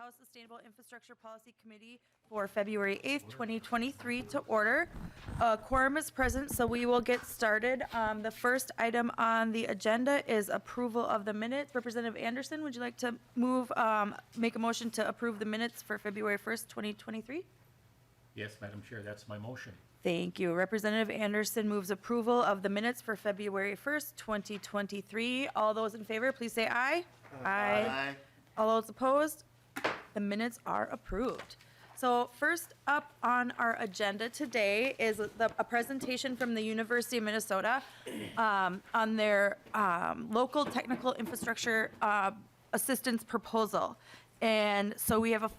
House Sustainable Infrastructure Policy Committee for February 8th, 2023 to order. Quorum is present, so we will get started. The first item on the agenda is approval of the minutes. Representative Anderson, would you like to make a motion to approve the minutes for February 1st, 2023? Yes, Madam Chair, that's my motion. Thank you. Representative Anderson moves approval of the minutes for February 1st, 2023. All those in favor, please say aye. Aye. All those opposed? The minutes are approved. So first up on our agenda today is a presentation from the University of Minnesota on their local technical infrastructure assistance proposal. And so we have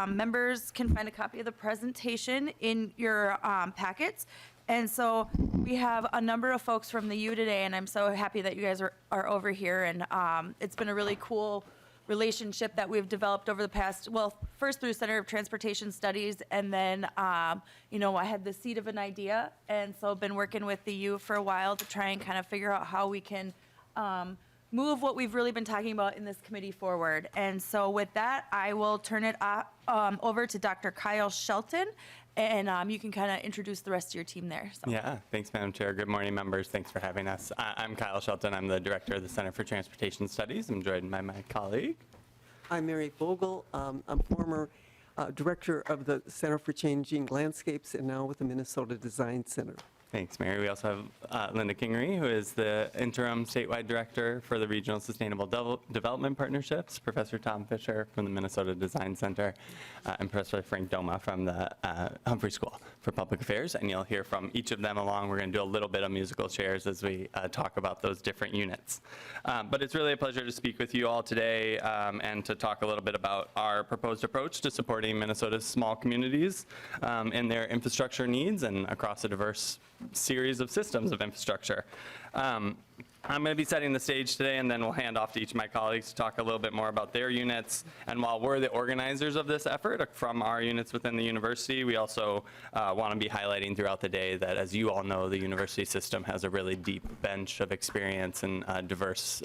members can find a copy of the presentation in your packets. And so we have a number of folks from the U today, and I'm so happy that you guys are over here. And it's been a really cool relationship that we've developed over the past, well, first through Center of Transportation Studies, and then, I had the seed of an idea, and so I've been working with the U for a while to try and kind of figure out how we can move what we've really been talking about in this committee forward. And so with that, I will turn it over to Dr. Kyle Shelton, and you can kind of introduce the rest of your team there. So. Yeah, thanks, Madam Chair. Good morning, members. Thanks for having us. I'm Kyle Shelton. I'm the director of the Center for Transportation Studies. I'm joined by my colleague. I'm Mary Vogel. I'm former director of the Center for Changing Landscapes and now with the Minnesota Design Center. Thanks, Mary. We also have Linda Kingery, who is the interim statewide director for the Regional Sustainable Development Partnerships, Professor Tom Fisher from the Minnesota Design Center, and Professor Frank Doma from the Humphrey School for Public Affairs. And you'll hear from each of them along. We're going to do a little bit of musical chairs as we talk about those different units. But it's really a pleasure to speak with you all today and to talk a little bit about our proposed approach to supporting Minnesota's small communities in their infrastructure needs and across a diverse series of systems of infrastructure. I'm going to be setting the stage today, and then we'll hand off to each of my colleagues to talk a little bit more about their units. And while we're the organizers of this effort from our units within the university, we also want to be highlighting throughout the day that, as you all know, the university system has a really deep bench of experience and diverse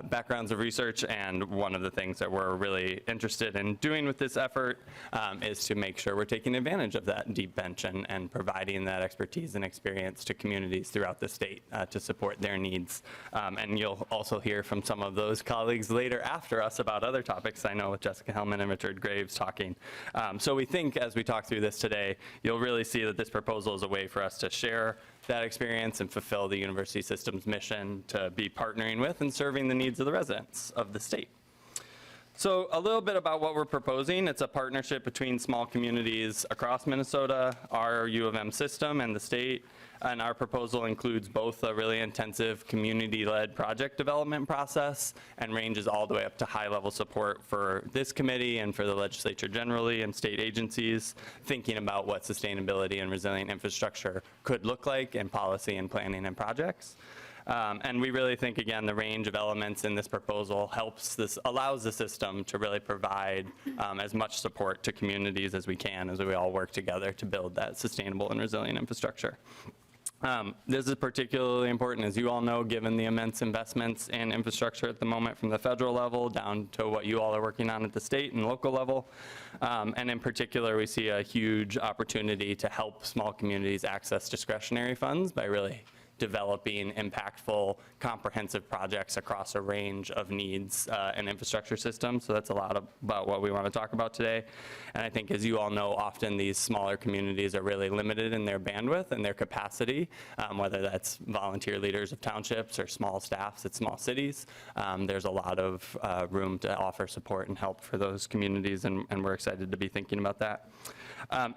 backgrounds of research, and one of the things that we're really interested in doing with this effort is to make sure we're taking advantage of that deep bench and providing that expertise and experience to communities throughout the state to support their needs. And you'll also hear from some of those colleagues later after us about other topics, I know, with Jessica Hellman and Richard Graves talking. So we think as we talk through this today, you'll really see that this proposal is a way for us to share that experience and fulfill the university system's mission to be partnering with and serving the needs of the residents of the state. So a little bit about what we're proposing. It's a partnership between small communities across Minnesota, our U of M system, and the state. And our proposal includes both a really intensive community-led project development process and ranges all the way up to high-level support for this committee and for the legislature generally and state agencies, thinking about what sustainability and resilient infrastructure could look like in policy and planning and projects. And we really think, again, the range of elements in this proposal allows the system to really provide as much support to communities as we can as we all work together to build that sustainable and resilient infrastructure. This is particularly important, as you all know, given the immense investments in infrastructure at the moment from the federal level down to what you all are working on at the state and local level. And in particular, we see a huge opportunity to help small communities access discretionary funds by really developing impactful, comprehensive projects across a range of needs and infrastructure systems. So that's a lot about what we want to talk about today. And I think, as you all know, often these smaller communities are really limited in their bandwidth and their capacity, whether that's volunteer leaders of townships or small staffs at small cities. There's a lot of room to offer support and help for those communities, and we're excited to be thinking about that.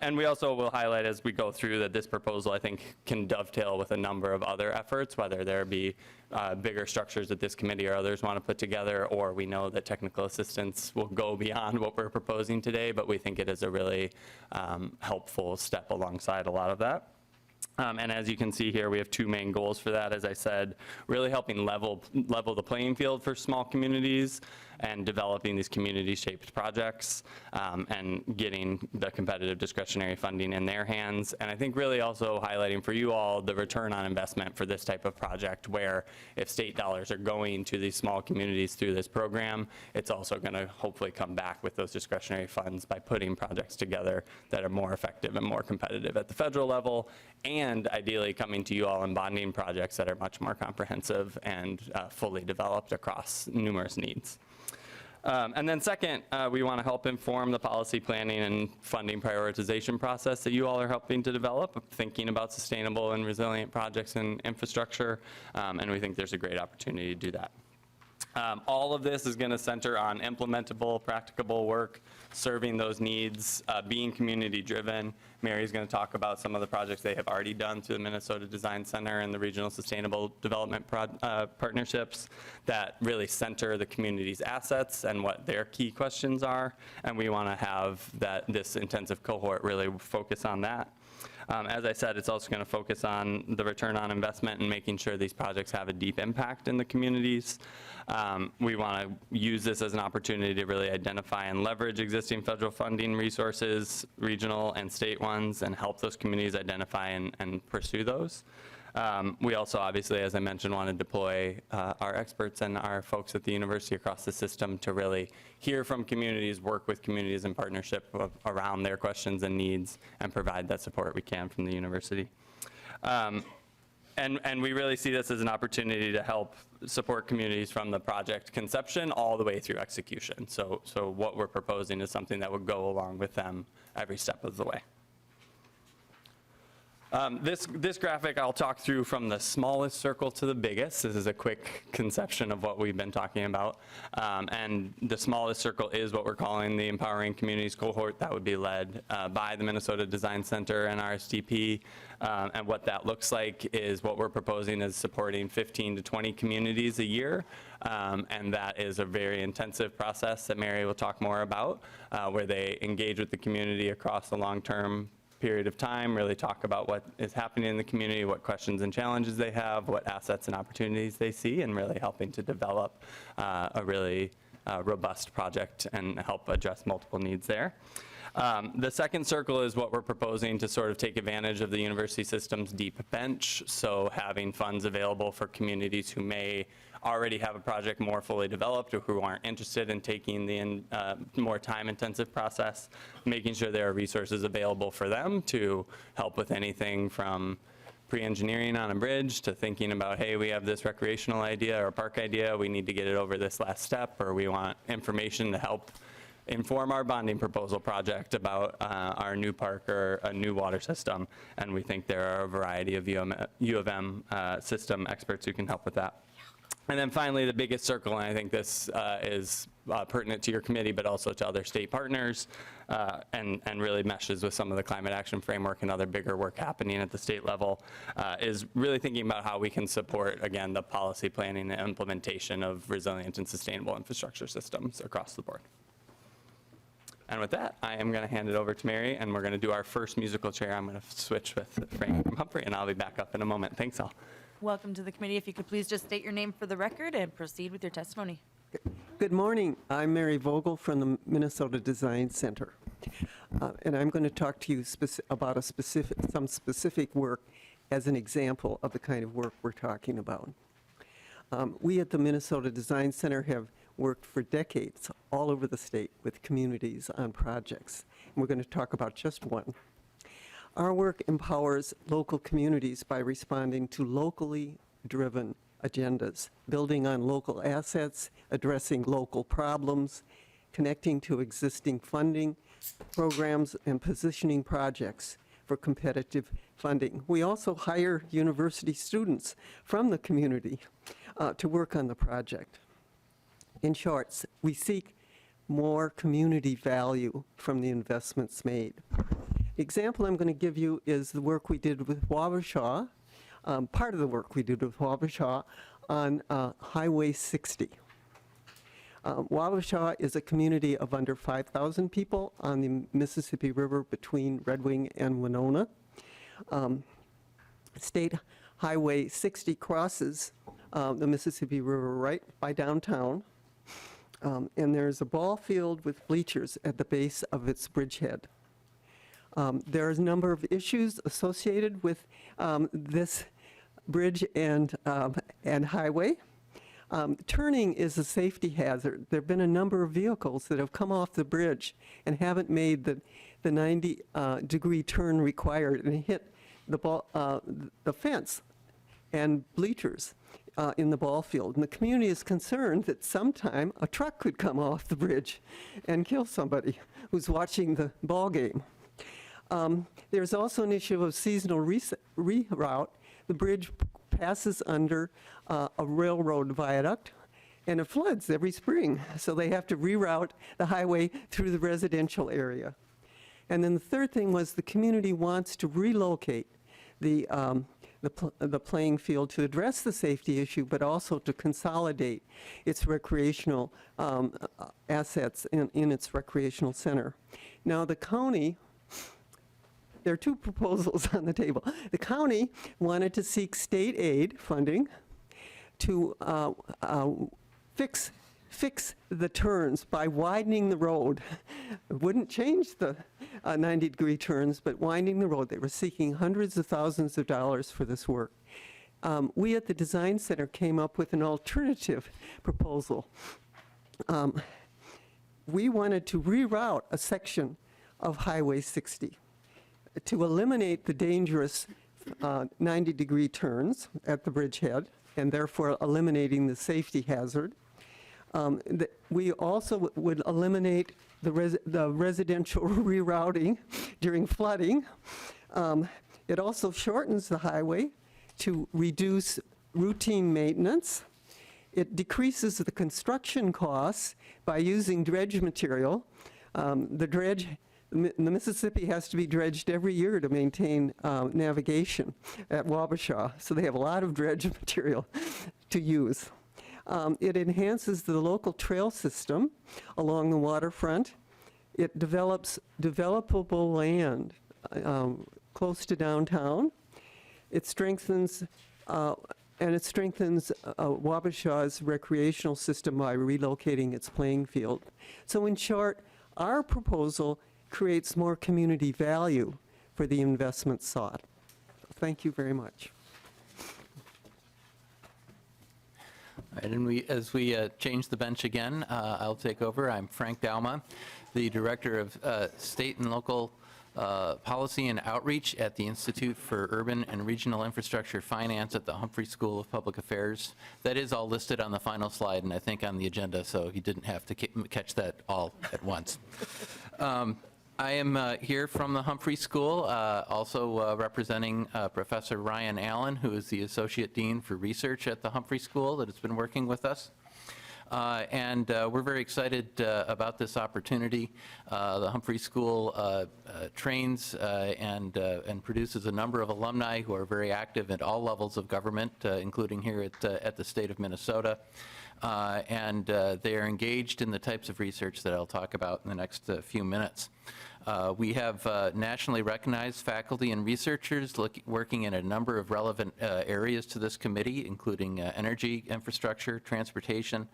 And we also will highlight as we go through that this proposal, I think, can dovetail with a number of other efforts, whether there be bigger structures that this committee or others want to put together, or we know that technical assistance will go beyond what we're proposing today, but we think it is a really helpful step alongside a lot of that. And as you can see here, we have two main goals for that. As I said, really helping level the playing field for small communities and developing these community-shaped projects and getting the competitive discretionary funding in their hands. And I think really also highlighting for you all the return on investment for this type of project, where if state dollars are going to these small communities through this program, it's also going to hopefully come back with those discretionary funds by putting projects together that are more effective and more competitive at the federal level, and ideally coming to you all in bonding projects that are much more comprehensive and fully developed across numerous needs. And then second, we want to help inform the policy planning and funding prioritization process that you all are helping to develop, thinking about sustainable and resilient projects and infrastructure, and we think there's a great opportunity to do that. All of this is going to center on implementable, practicable work, serving those needs, being community-driven. Mary's going to talk about some of the projects they have already done through the Minnesota Design Center and the Regional Sustainable Development Partnerships that really center the community's assets and what their key questions are. And we want to have this intensive cohort really focus on that. As I said, it's also going to focus on the return on investment and making sure these projects have a deep impact in the communities. We want to use this as an opportunity to really identify and leverage existing federal funding resources, regional and state ones, and help those communities identify and pursue those. We also, obviously, as I mentioned, want to deploy our experts and our folks at the university across the system to really hear from communities, work with communities in partnership around their questions and needs, and provide that support we can from the university. And we really see this as an opportunity to help support communities from the project conception all the way through execution. So what we're proposing is something that would go along with them every step of the way. This graphic I'll talk through from the smallest circle to the biggest. This is a quick conception of what we've been talking about. And the smallest circle is what we're calling the Empowering Communities cohort. That would be led by the Minnesota Design Center and RSDP. And what that looks like is what we're proposing is supporting 15 to 20 communities a year. And that is a very intensive process that Mary will talk more about, where they engage with the community across the long-term period of time, really talk about what is happening in the community, what questions and challenges they have, what assets and opportunities they see, and really helping to develop a really robust project and help address multiple needs there. The second circle is what we're proposing to sort of take advantage of the university system's deep bench, so having funds available for communities who may already have a project more fully developed or who aren't interested in taking the more time-intensive process, making sure there are resources available for them to help with anything from pre-engineering on a bridge to thinking about, hey, we have this recreational idea or park idea, we need to get it over this last step, or we want information to help inform our bonding proposal project about our new park or a new water system. And we think there are a variety of U of M system experts who can help with that. And then finally, the biggest circle, and I think this is pertinent to your committee, but also to other state partners, and really meshes with some of the climate action framework and other bigger work happening at the state level, is really thinking about how we can support, again, the policy planning and implementation of resilient and sustainable infrastructure systems across the board. And with that, I am going to hand it over to Mary, and we're going to do our first musical chair. I'm going to switch with Frank from Humphrey, and I'll be back up in a moment. Thanks all. Welcome to the committee. If you could please just state your name for the record and proceed with your testimony. Good morning. I'm Mary Vogel from the Minnesota Design Center. And I'm going to talk to you about some specific work as an example of the kind of work we're talking about. We at the Minnesota Design Center have worked for decades all over the state with communities on projects. And we're going to talk about just one. Our work empowers local communities by responding to locally driven agendas, building on local assets, addressing local problems, connecting to existing funding programs, and positioning projects for competitive funding. We also hire university students from the community to work on the project. In short, we seek more community value from the investments made. The example I'm going to give you is the work we did with Wabasha, part of the work we did with Wabasha on Highway 60. Wabasha is a community of under 5,000 people on the Mississippi River between Red Wing and Winona. State Highway 60 crosses the Mississippi River right by downtown. And there's a ball field with bleachers at the base of its bridgehead. There's a number of issues associated with this bridge and highway. Turning is a safety hazard. There have been a number of vehicles that have come off the bridge and haven't made the 90-degree turn required and hit the fence and bleachers in the ball field. And the community is concerned that sometime a truck could come off the bridge and kill somebody who's watching the ball game. There's also an issue of seasonal reroute. The bridge passes under a railroad viaduct, and it floods every spring, so they have to reroute the highway through the residential area. And then the third thing was the community wants to relocate the playing field to address the safety issue, but also to consolidate its recreational assets in its recreational center. Now, the county, there are two proposals on the table. The county wanted to seek state aid funding to fix the turns by widening the road. It wouldn't change the 90-degree turns, but widening the road. They were seeking hundreds of thousands of dollars for this work. We at the Design Center came up with an alternative proposal. We wanted to reroute a section of Highway 60 to eliminate the dangerous 90-degree turns at the bridgehead, and therefore eliminating the safety hazard. We also would eliminate the residential rerouting during flooding. It also shortens the highway to reduce routine maintenance. It decreases the construction costs by using dredge material. The Mississippi has to be dredged every year to maintain navigation at Wabasha, so they have a lot of dredge material to use. It enhances the local trail system along the waterfront. It develops developable land close to downtown. It strengthens Wabasha's recreational system by relocating its playing field. So in short, our proposal creates more community value for the investment sought. Thank you very much. All right, and as we change the bench again, I'll take over. I'm Frank Dauma, the Director of State and Local Policy and Outreach at the Institute for Urban and Regional Infrastructure Finance at the Humphrey School of Public Affairs. That is all listed on the final slide, and I think on the agenda, so you didn't have to catch that all at once. I am here from the Humphrey School, also representing Professor Ryan Allen, who is the Associate Dean for Research at the Humphrey School that has been working with us. And we're very excited about this opportunity. The Humphrey School trains and produces a number of alumni who are very active at all levels of government, including here at the state of Minnesota. And they are engaged in the types of research that I'll talk about in the next few minutes. We have nationally recognized faculty and researchers working in a number of relevant areas to this committee, including energy, infrastructure, transportation,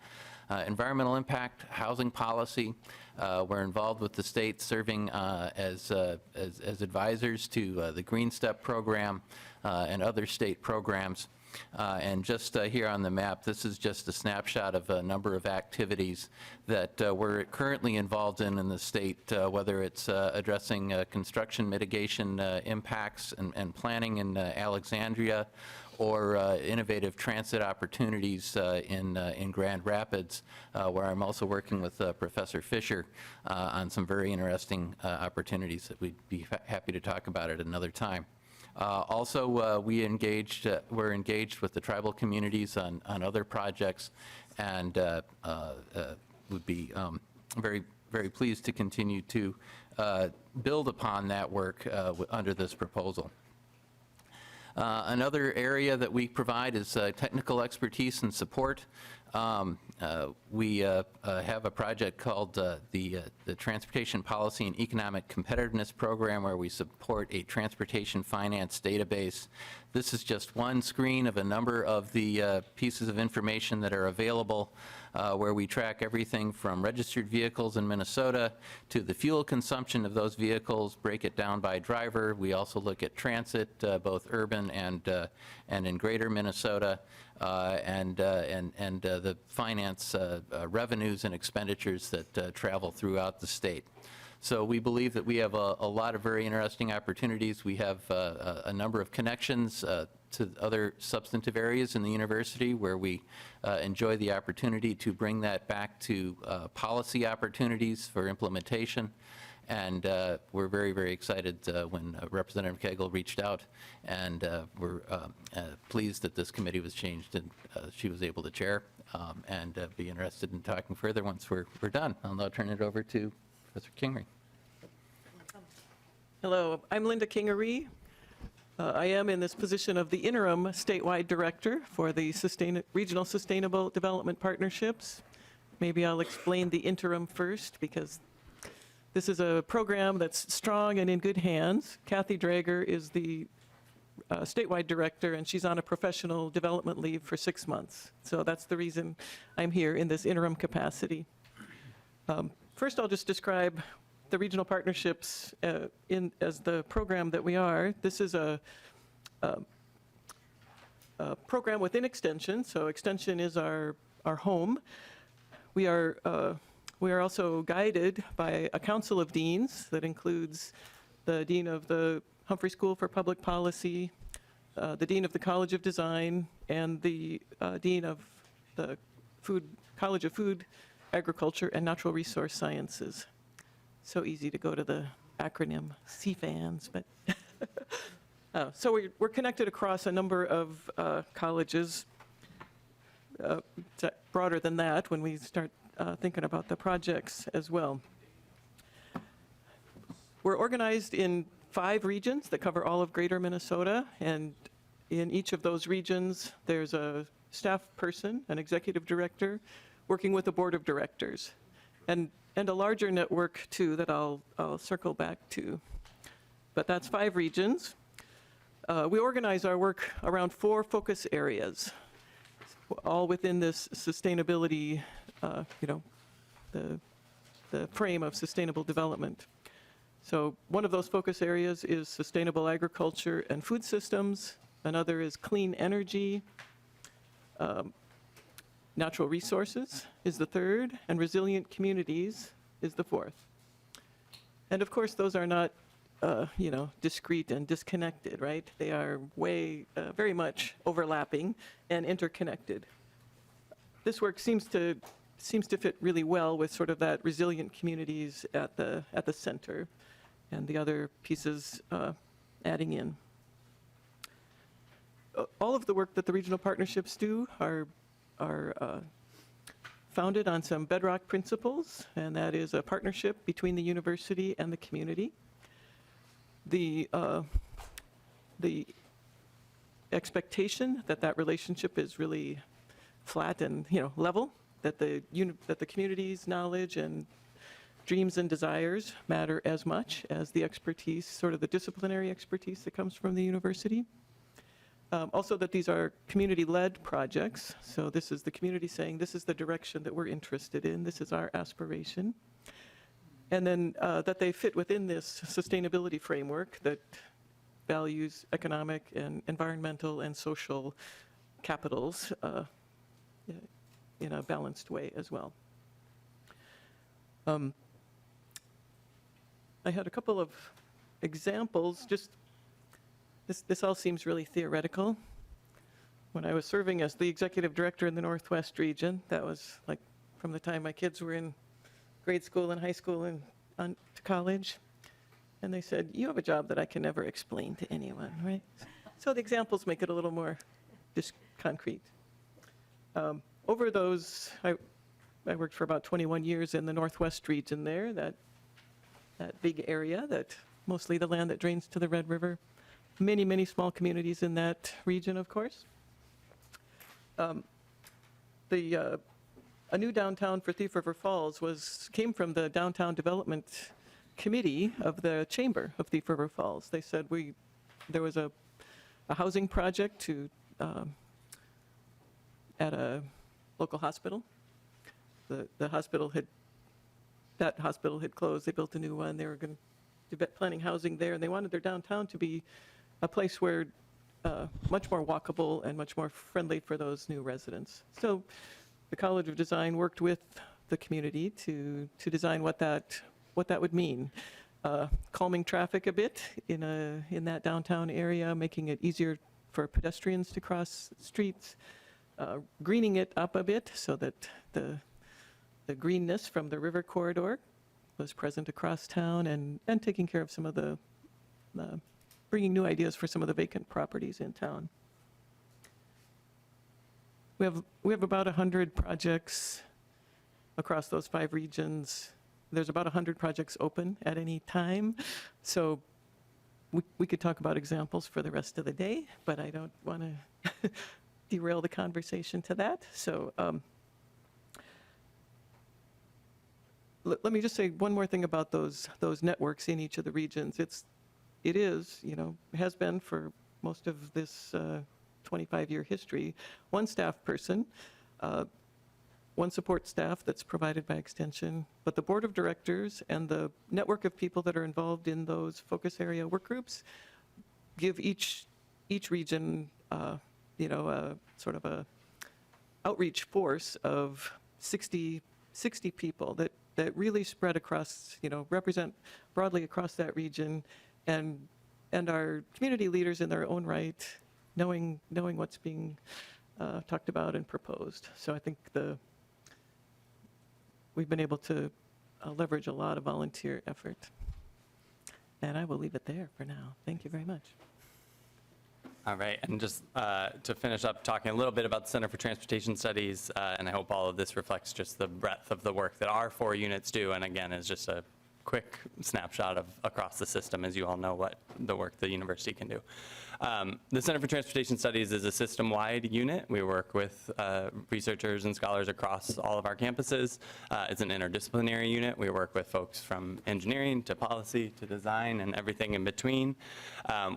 environmental impact, housing policy. We're involved with the state serving as advisors to the Green Step program and other state programs. And just here on the map, this is just a snapshot of a number of activities that we're currently involved in the state, whether it's addressing construction mitigation impacts and planning in Alexandria, or innovative transit opportunities in Grand Rapids, where I'm also working with Professor Fisher on some very interesting opportunities that we'd be happy to talk about at another time. Also, we're engaged with the tribal communities on other projects, and would be very, very pleased to continue to build upon that work under this proposal. Another area that we provide is technical expertise and support. We have a project called the Transportation Policy and Economic Competitiveness Program, where we support a transportation finance database. This is just one screen of a number of the pieces of information that are available where we track everything from registered vehicles in Minnesota to the fuel consumption of those vehicles, break it down by driver. We also look at transit, both urban and in greater Minnesota, and the finance revenues and expenditures that travel throughout the state. So we believe that we have a lot of very interesting opportunities. We have a number of connections to other substantive areas in the university where we enjoy the opportunity to bring that back to policy opportunities for implementation. And we're very, very excited when Representative Cagle reached out, and we're pleased that this committee was changed and she was able to chair, and be interested in talking further once we're done. I'll now turn it over to Professor Kingery. Hello, I'm Linda Kingery. I am in this position of the interim statewide director for the Regional Sustainable Development Partnerships. Maybe I'll explain the interim first, because this is a program that's strong and in good hands. Kathy Drager is the statewide director, and she's on a professional development leave for 6 months. So that's the reason I'm here in this interim capacity. First, I'll just describe the regional partnerships as the program that we are. This is a program within Extension, so Extension is our home. We are also guided by a council of deans that includes the dean of the Humphrey School for Public Policy, the dean of the College of Design, and the dean of the College of Food, Agriculture, and Natural Resource Sciences. So easy to go to the acronym CFANS, but so we're connected across a number of colleges. Broader than that when we start thinking about the projects as well. We're organized in 5 regions that cover all of greater Minnesota, and in each of those regions there's a staff person, an executive director, working with a board of directors, and a larger network too that I'll circle back to. But that's 5 regions. We organize our work around 4 focus areas, all within this sustainability, the frame of sustainable development. So one of those focus areas is sustainable agriculture and food systems. Another is clean energy. Natural resources is the third, and resilient communities is the fourth. And of course, those are not, discrete and disconnected, right? They are very much overlapping and interconnected. This work seems to fit really well with sort of that resilient communities at the center, and the other pieces adding in. All of the work that the regional partnerships do are founded on some bedrock principles, and that is a partnership between the university and the community. The expectation that relationship is really flat and level, that the community's knowledge and dreams and desires matter as much as the expertise, sort of the disciplinary expertise that comes from the university. Also that these are community-led projects, so this is the community saying this is the direction that we're interested in, this is our aspiration. And then that they fit within this sustainability framework that values economic and environmental and social capitals in a balanced way as well. I had a couple of examples. Just this all seems really theoretical. When I was serving as the executive director in the Northwest region, that was like from the time my kids were in grade school and high school and on to college. And they said, you have a job that I can never explain to anyone, right? So the examples make it a little more concrete. Over those, I worked for about 21 years in the Northwest region there, that big area, that mostly the land that drains to the Red River. Many, many small communities in that region, of course. A new downtown for Thief River Falls came from the Downtown Development Committee of the Chamber of Thief River Falls. They said there was a housing project at a local hospital, the hospital had, that hospital had closed, they built a new one, they were going to be planning housing there, and they wanted their downtown to be a place where much more walkable and much more friendly for those new residents. So the College of Design worked with the community to design what that would mean. Calming traffic a bit in that downtown area, making it easier for pedestrians to cross streets, greening it up a bit so that the greenness from the river corridor was present across town, and taking care of some of the bringing new ideas for some of the vacant properties in town. We have about 100 projects across those 5 regions. There's about 100 projects open at any time. So we could talk about examples for the rest of the day, but I don't want to derail the conversation to that. So let me just say one more thing about those networks in each of the regions. It is, has been for most of this 25-year history, one staff person, one support staff that's provided by Extension, but the board of directors and the network of people that are involved in those focus area work groups give each region, sort of a outreach force of 60 people that really spread across, represent broadly across that region, and are community leaders in their own right, knowing what's being talked about and proposed. So I think we've been able to leverage a lot of volunteer effort. And I will leave it there for now. Thank you very much. All right, and just to finish up, talking a little bit about the Center for Transportation Studies, and I hope all of this reflects just the breadth of the work that our 4 units do, and again, is just a quick snapshot of across the system, as you all know what the work the university can do. The Center for Transportation Studies is a system-wide unit. We work with researchers and scholars across all of our campuses. It's an interdisciplinary unit. We work with folks from engineering to policy to design and everything in between.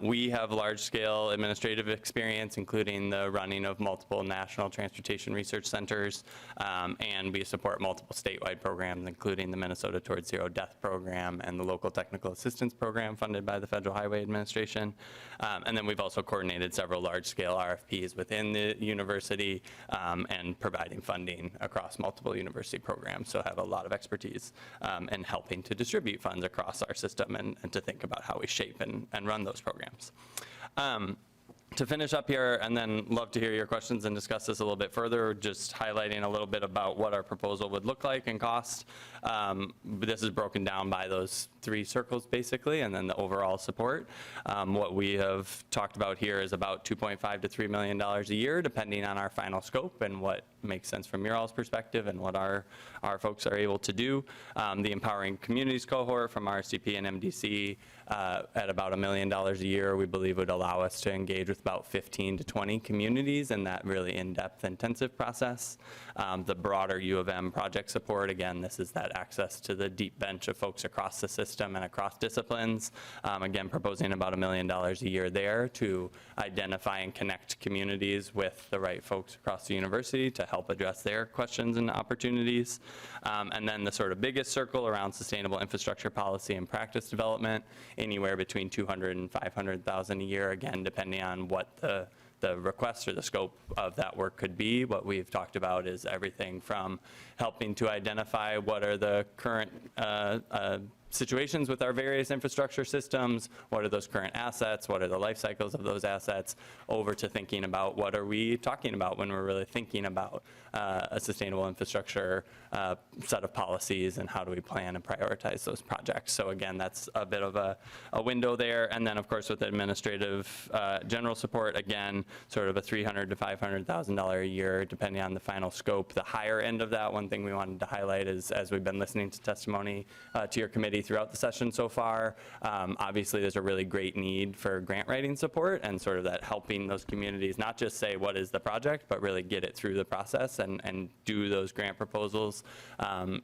We have large-scale administrative experience, including the running of multiple national transportation research centers, and we support multiple statewide programs, including the Minnesota Towards Zero Death program and the local technical assistance program funded by the Federal Highway Administration. And then we've also coordinated several large-scale RFPs within the university and providing funding across multiple university programs, so have a lot of expertise in helping to distribute funds across our system and to think about how we shape and run those programs. To finish up here, and then love to hear your questions and discuss this a little bit further, just highlighting a little bit about what our proposal would look like and cost. This is broken down by those 3 circles, basically, and then the overall support. What we have talked about here is about $2.5 to $3 million a year, depending on our final scope and what makes sense from your all's perspective and what our folks are able to do. The Empowering Communities cohort from RSCP and MDC at about $1 million a year, we believe would allow us to engage with about 15 to 20 communities in that really in-depth intensive process. The broader U of M project support, again, this is that access to the deep bench of folks across the system and across disciplines. Again, proposing about $1 million a year there to identify and connect communities with the right folks across the university to help address their questions and opportunities. And then the sort of biggest circle around sustainable infrastructure policy and practice development, anywhere between $200,000 and $500,000 a year, again, depending on what the request or the scope of that work could be. What we've talked about is everything from helping to identify what are the current situations with our various infrastructure systems, what are those current assets, what are the life cycles of those assets, over to thinking about what are we talking about when we're really thinking about a sustainable infrastructure set of policies and how do we plan and prioritize those projects. So again, that's a bit of a window there. And then of course with administrative general support, again, sort of a $300,000 to $500,000 a year, depending on the final scope. The higher end of that, one thing we wanted to highlight is, as we've been listening to testimony to your committee throughout the session so far. Obviously, there's a really great need for grant writing support and sort of that helping those communities not just say what is the project, but really get it through the process and do those grant proposals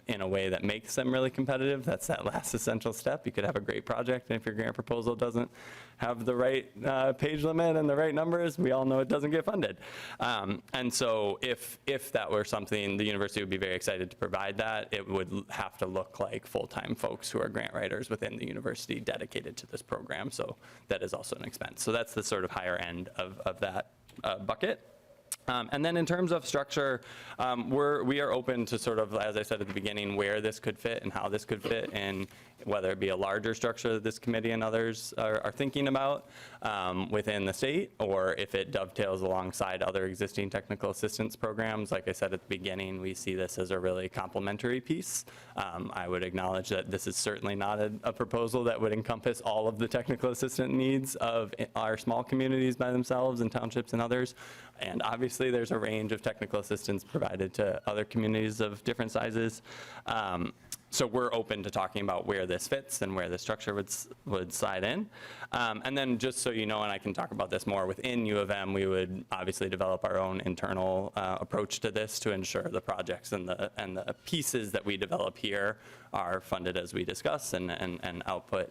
in a way that makes them really competitive. That's that last essential step. You could have a great project, and if your grant proposal doesn't have the right page limit and the right numbers, we all know it doesn't get funded. And so if that were something, the university would be very excited to provide that. It would have to look like full-time folks who are grant writers within the university dedicated to this program. So that is also an expense. So that's the sort of higher end of that bucket. And then in terms of structure, we are open to sort of, as I said at the beginning, where this could fit and how this could fit, and whether it be a larger structure that this committee and others are thinking about within the state, or if it dovetails alongside other existing technical assistance programs. Like I said at the beginning, we see this as a really complementary piece. I would acknowledge that this is certainly not a proposal that would encompass all of the technical assistant needs of our small communities by themselves and townships and others. And obviously, there's a range of technical assistance provided to other communities of different sizes. So we're open to talking about where this fits and where the structure would slide in. And then just so you know, and I can talk about this more, within U of M, we would obviously develop our own internal approach to this to ensure the projects and the pieces that we develop here are funded as we discuss, and output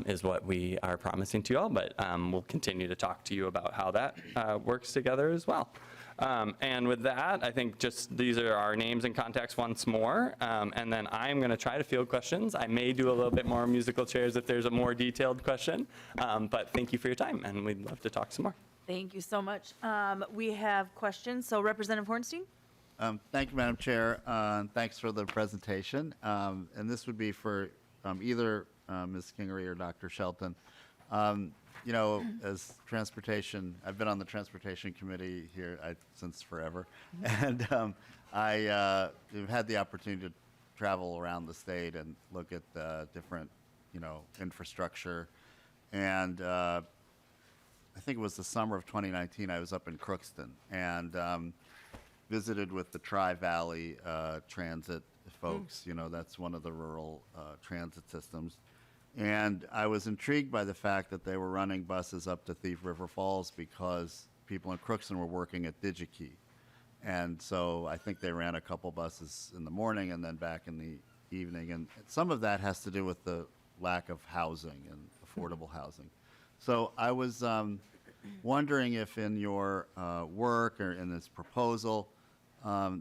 is what we are promising to you all, but we'll continue to talk to you about how that works together as well. And with that, I think just these are our names and contacts once more, and then I'm going to try to field questions. I may do a little bit more musical chairs if there's a more detailed question, but thank you for your time, and we'd love to talk some more. Thank you so much. We have questions. So Representative Hornstein? Thank you, Madam Chair. Thanks for the presentation. And this would be for either Ms. Kingery or Dr. Shelton. You know, as transportation, I've been on the transportation committee here since forever, and I've had the opportunity to travel around the state and look at the different, infrastructure. And I think it was the summer of 2019, I was up in Crookston and visited with the Tri-Valley Transit folks. That's one of the rural transit systems. And I was intrigued by the fact that they were running buses up to Thief River Falls because people in Crookston were working at DigiKey. And so I think they ran a couple buses in the morning and then back in the evening. And some of that has to do with the lack of housing and affordable housing. So I was wondering if in your work or in this proposal,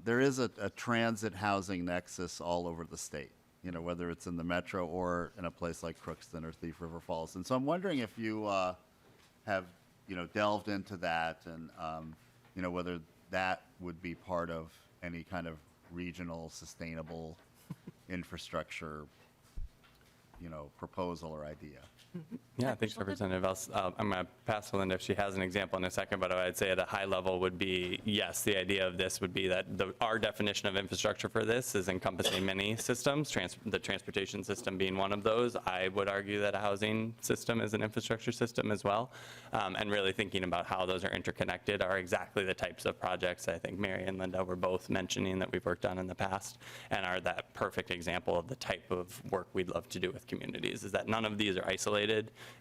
there is a transit housing nexus all over the state. Whether it's in the metro or in a place like Crookston or Thief River Falls. And so I'm wondering if you have, delved into that and, whether that would be part of any kind of regional sustainable infrastructure, proposal or idea. Yeah, thanks, Representative. I'm going to pass to Linda if she has an example in a second, but what I'd say at a high level would be, yes, the idea of this would be that our definition of infrastructure for this is encompassing many systems, the transportation system being one of those. I would argue that a housing system is an infrastructure system as well, and really thinking about how those are interconnected are exactly the types of projects I think Mary and Linda were both mentioning that we've worked on in the past, and are that perfect example of the type of work we'd love to do with communities, is that none of these are isolated.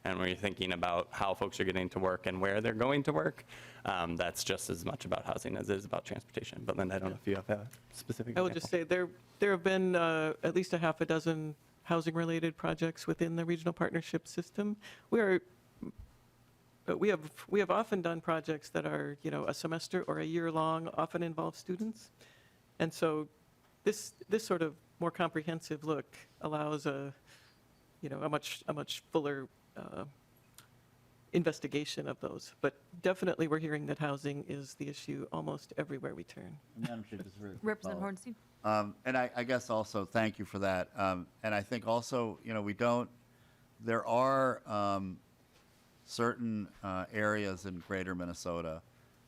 And when you're thinking about how folks are getting to work and where they're going to work, that's just as much about housing as it is about transportation. But Linda, I don't know if you have a specific I will just say there have been at least a half a dozen housing-related projects within the regional partnership system. We have often done projects that are a semester or a year long, often involve students, and so this sort of more comprehensive look allows a much fuller investigation of those. But definitely we're hearing that housing is the issue almost everywhere we turn. Madam Chair, just very quick Representative follow-up. Hornstein? And I guess also, thank you for that. And I think also, there are certain areas in greater Minnesota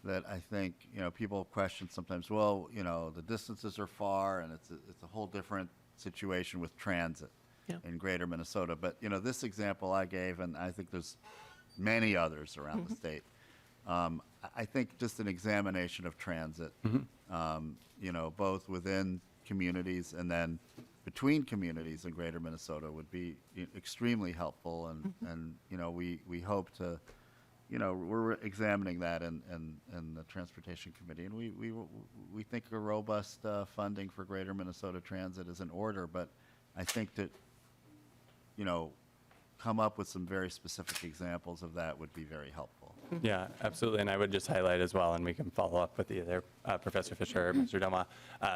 that I think, people question sometimes, well, the distances are far and it's a whole different situation with transit. Yeah. In greater Minnesota. But, this example I gave, and I think there's many others around the state, I think just an examination of transit, both within communities and then between communities in greater Minnesota would be extremely helpful, and we hope to, we're examining that in the Transportation Committee, and we think a robust funding for greater Minnesota transit is in order, but I think that, come up with some very specific examples of that would be very helpful. Yeah, absolutely. And I would just highlight as well, and we can follow up with either Professor Fisher or Mr. Doma.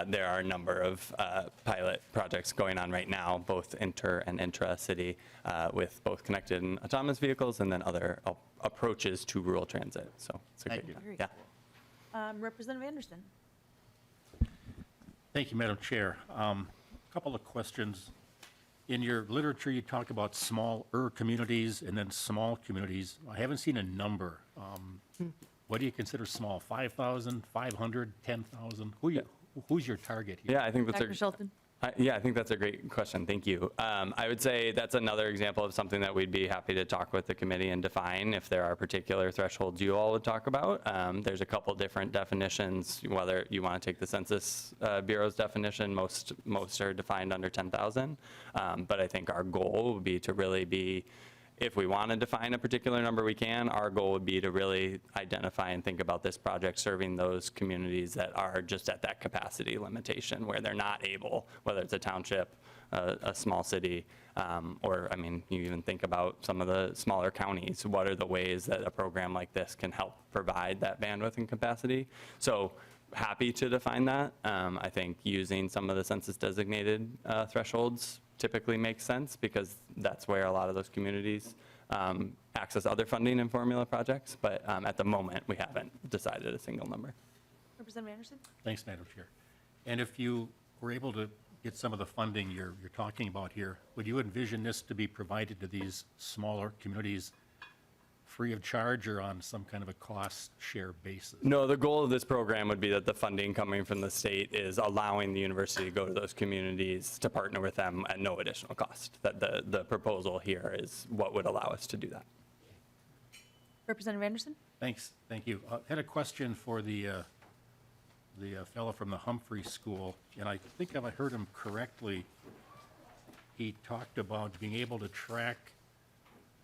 There are a number of pilot projects going on right now, both inter and intra-city, with both connected and autonomous vehicles, and then other approaches to rural transit. So it's a Thank great, you. yeah. Representative Anderson. Thank you, Madam Chair. Couple of questions. In your literature, you talk about smaller communities and then small communities. I haven't seen a number. What do you consider small? 5,000, 500, 10,000? Who's your target here? Yeah, I think that's Dr. Shelton. I think that's a great question. Thank you. I would say that's another example of something that we'd be happy to talk with the committee and define if there are particular thresholds you all would talk about. There's a couple different definitions, whether you want to take the Census Bureau's definition, most are defined under 10,000. But I think our goal would be to really be, if we want to define a particular number, we can. Our goal would be to really identify and think about this project serving those communities that are just at that capacity limitation, where they're not able, whether it's a township, a small city, or, I mean, you even think about some of the smaller counties. What are the ways that a program like this can help provide that bandwidth and capacity? So happy to define that. I think using some of the census designated thresholds typically makes sense, because that's where a lot of those communities access other funding and formula projects. But at the moment, we haven't decided a single number. Representative Anderson. Thanks, Madam Chair. And if you were able to get some of the funding you're talking about here, would you envision this to be provided to these smaller communities free of charge or on some kind of a cost share basis? No, the goal of this program would be that the funding coming from the state is allowing the university to go to those communities to partner with them at no additional cost. That the proposal here is what would allow us to do that. Representative Anderson. Thanks, thank you. I had a question for the fellow from the Humphrey School, and I think if I heard him correctly, he talked about being able to track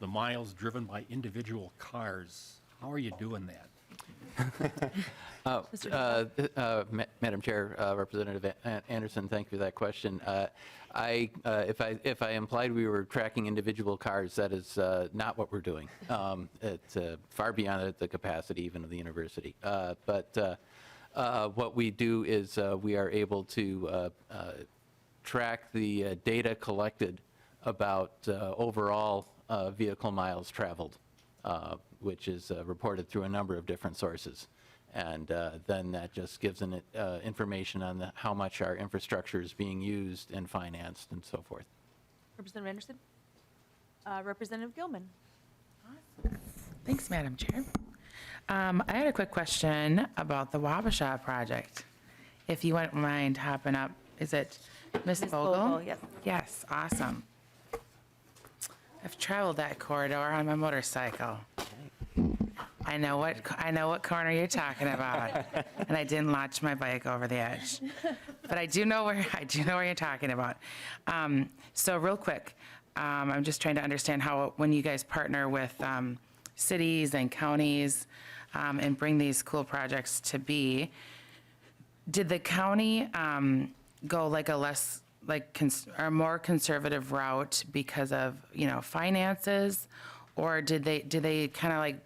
the miles driven by individual cars. How are you doing that? Madam Chair, Representative Anderson, thank you for that question. If I implied we were tracking individual cars, that is not what we're doing. It's far beyond the capacity even of the university. But what we do is we are able to track the data collected about overall vehicle miles traveled, which is reported through a number of different sources. And then that just gives an information on how much our infrastructure is being used and financed and so forth. Representative Anderson. Representative Gilman. Thanks, Madam Chair. I had a quick question about the Wabasha project. If you wouldn't mind hopping up, is it Ms. Vogel? Yes. Yes, awesome. I've traveled that corridor on my motorcycle. I know what corner you're talking about, and I didn't launch my bike over the edge. But I do know where you're talking about. So real quick, I'm just trying to understand how, when you guys partner with cities and counties and bring these cool projects to be, did the county go like a less or more conservative route because of finances, or did they kind of like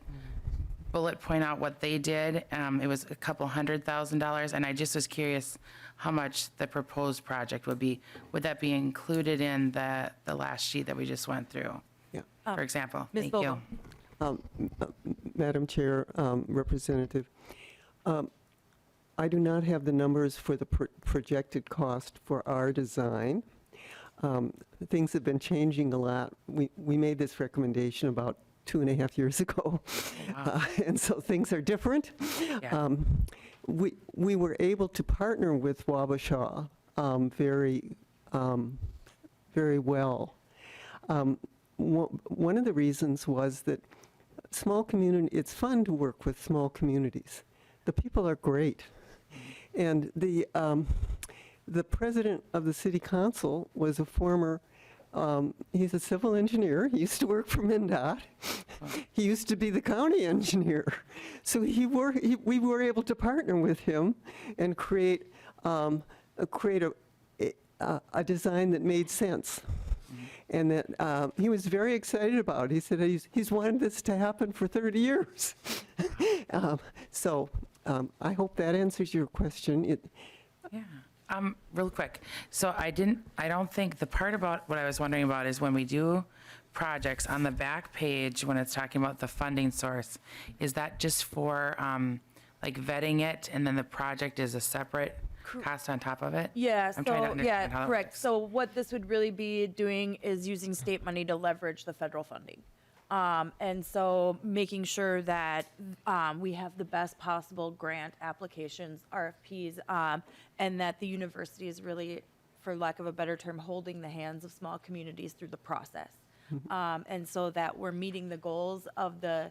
bullet point out what they did? It was a couple $100,000, and I just was curious how much the proposed project would be. Would that be included in the last sheet that we just went through? Yeah. For example, Ms. thank Vogel. you. Madam Chair, Representative, I do not have the numbers for the projected cost for our design. Things have been changing a lot. We made this recommendation about 2.5 years ago, and so things are different. Yeah. We were able to partner with Wabasha very well. One of the reasons was that it's fun to work with small communities. The people are great. And the president of the city council was a former, he's a civil engineer. He used to work for MnDOT. He used to be the county engineer. So we were able to partner with him and create a design that made sense. And that he was very excited about it. He said he's wanted this to happen for 30 years. I hope that answers your question. Yeah. Real quick. So I don't think the part about what I was wondering about is when we do projects on the back page, when it's talking about the funding source, is that just for like vetting it and then the project is a separate cost on top of it? Yeah, I'm trying to so, understand how yeah, that correct. works. So what this would really be doing is using state money to leverage the federal funding. And so making sure that we have the best possible grant applications, RFPs, and that the university is really, for lack of a better term, holding the hands of small communities through the process. And so that we're meeting the goals of a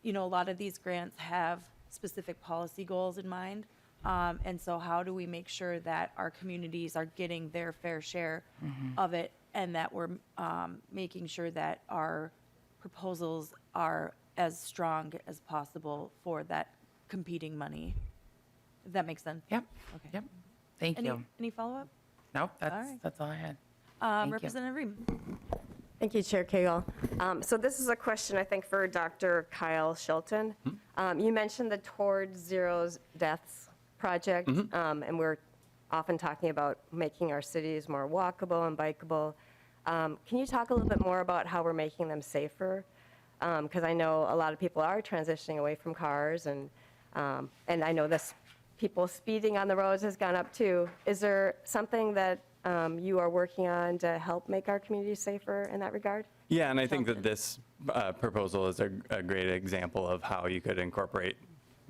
lot of these grants have specific policy goals in mind. And so how do we make sure that our communities are getting their fair share of it, and that we're making sure that our proposals are as strong as possible for that competing money? If that makes sense? Yep. Okay. Yep. Thank you. Any follow-up? Nope, All right. that's all I had. Thank you. Representative Ream? Thank you, Chair Cagle. So this is a question, I think, for Dr. Kyle Shelton. You mentioned the Towards Zero Deaths project, and we're often talking about making our cities more walkable and bikeable. Can you talk a little bit more about how we're making them safer? Because I know a lot of people are transitioning away from cars, and I know people speeding on the roads has gone up too. Is there something that you are working on to help make our communities safer in that regard? Yeah, and I think that this proposal is a great example of how you could incorporate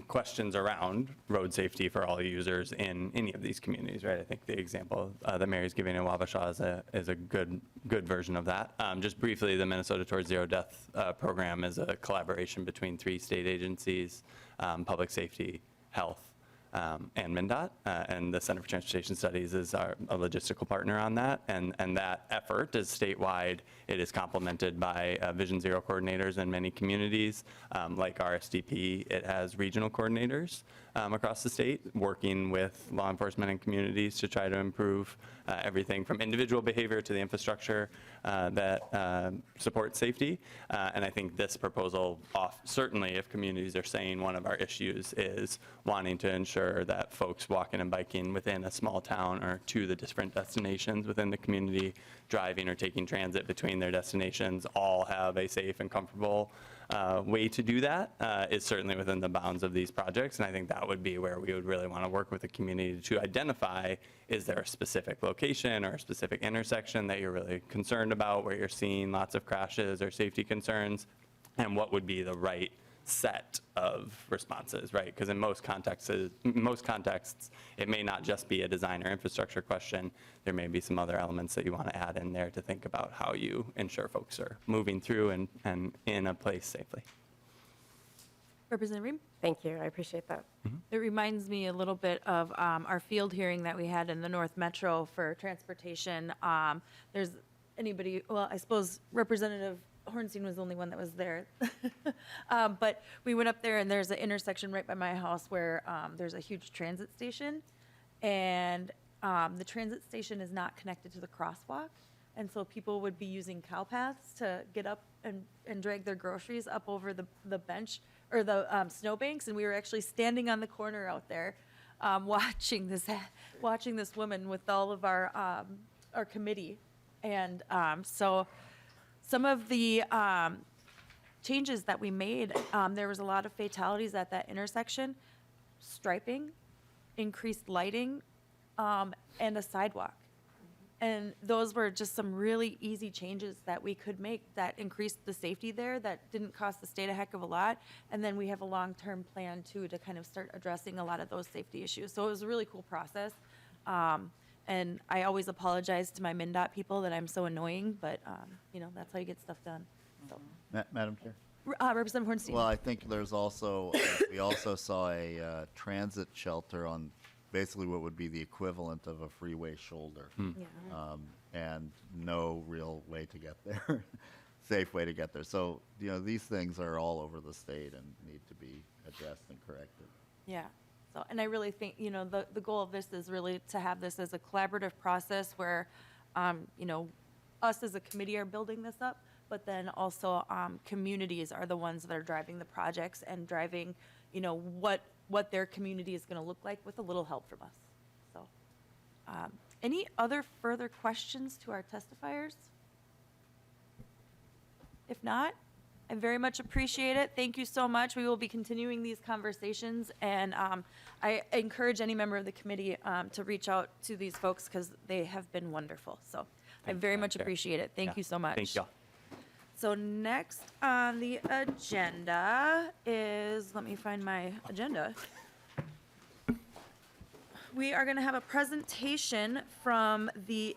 questions around road safety for all users in any of these communities, right? I think the example that Mary's giving in Wabasha is a good version of that. Just briefly, the Minnesota Towards Zero Death program is a collaboration between 3 state agencies, public safety, health, and MnDOT, and the Center for Transportation Studies is a logistical partner on that, and that effort is statewide. It is complemented by Vision Zero coordinators in many communities. Like RSDP, it has regional coordinators across the state working with law enforcement and communities to try to improve everything from individual behavior to the infrastructure that supports safety. And I think this proposal, certainly if communities are saying one of our issues is wanting to ensure that folks walking and biking within a small town or to the different destinations within the community, driving or taking transit between their destinations, all have a safe and comfortable way to do that, is certainly within the bounds of these projects. And I think that would be where we would really want to work with the community to identify, is there a specific location or a specific intersection that you're really concerned about where you're seeing lots of crashes or safety concerns, and what would be the right set of responses, right? Because in most contexts, it may not just be a design or infrastructure question. There may be some other elements that you want to add in there to think about how you ensure folks are moving through and in a place safely. Representative Ream? Thank you, I appreciate that. It reminds me a little bit of our field hearing that we had in the North Metro for transportation. There's anybody, well, I suppose Representative Hornstein was the only one that was there. But we went up there, and there's an intersection right by my house where there's a huge transit station, and the transit station is not connected to the crosswalk. And so people would be using cow paths to get up and drag their groceries up over the bench or the snowbanks. And we were actually standing on the corner out there watching this woman with all of our committee. And so some of the changes that we made, there was a lot of fatalities at that intersection, striping, increased lighting, and a sidewalk. And those were just some really easy changes that we could make that increased the safety there, that didn't cost the state a heck of a lot. And then we have a long-term plan, too, to kind of start addressing a lot of those safety issues. So it was a really cool process. And I always apologize to my MnDOT people that I'm so annoying, but, that's how you get stuff done. So. Madam Chair? Representative Hornstein. Well, I think there's also, we also saw a transit shelter on basically what would be the equivalent of a freeway shoulder. Yeah. And no real way to get there, safe way to get there. So, these things are all over the state and need to be addressed and corrected. Yeah. So, and I really think, the goal of this is really to have this as a collaborative process where, us as a committee are building this up, but then also communities are the ones that are driving the projects and driving, what their community is going to look like with a little help from us. So, any other further questions to our testifiers? If not, I very much appreciate it. Thank you so much. We will be continuing these conversations, and I encourage any member of the committee to reach out to these folks because they have been wonderful. So I very much appreciate it. Thank you so much. Thank you. So next on the agenda is, let me find my agenda. We are going to have a presentation from the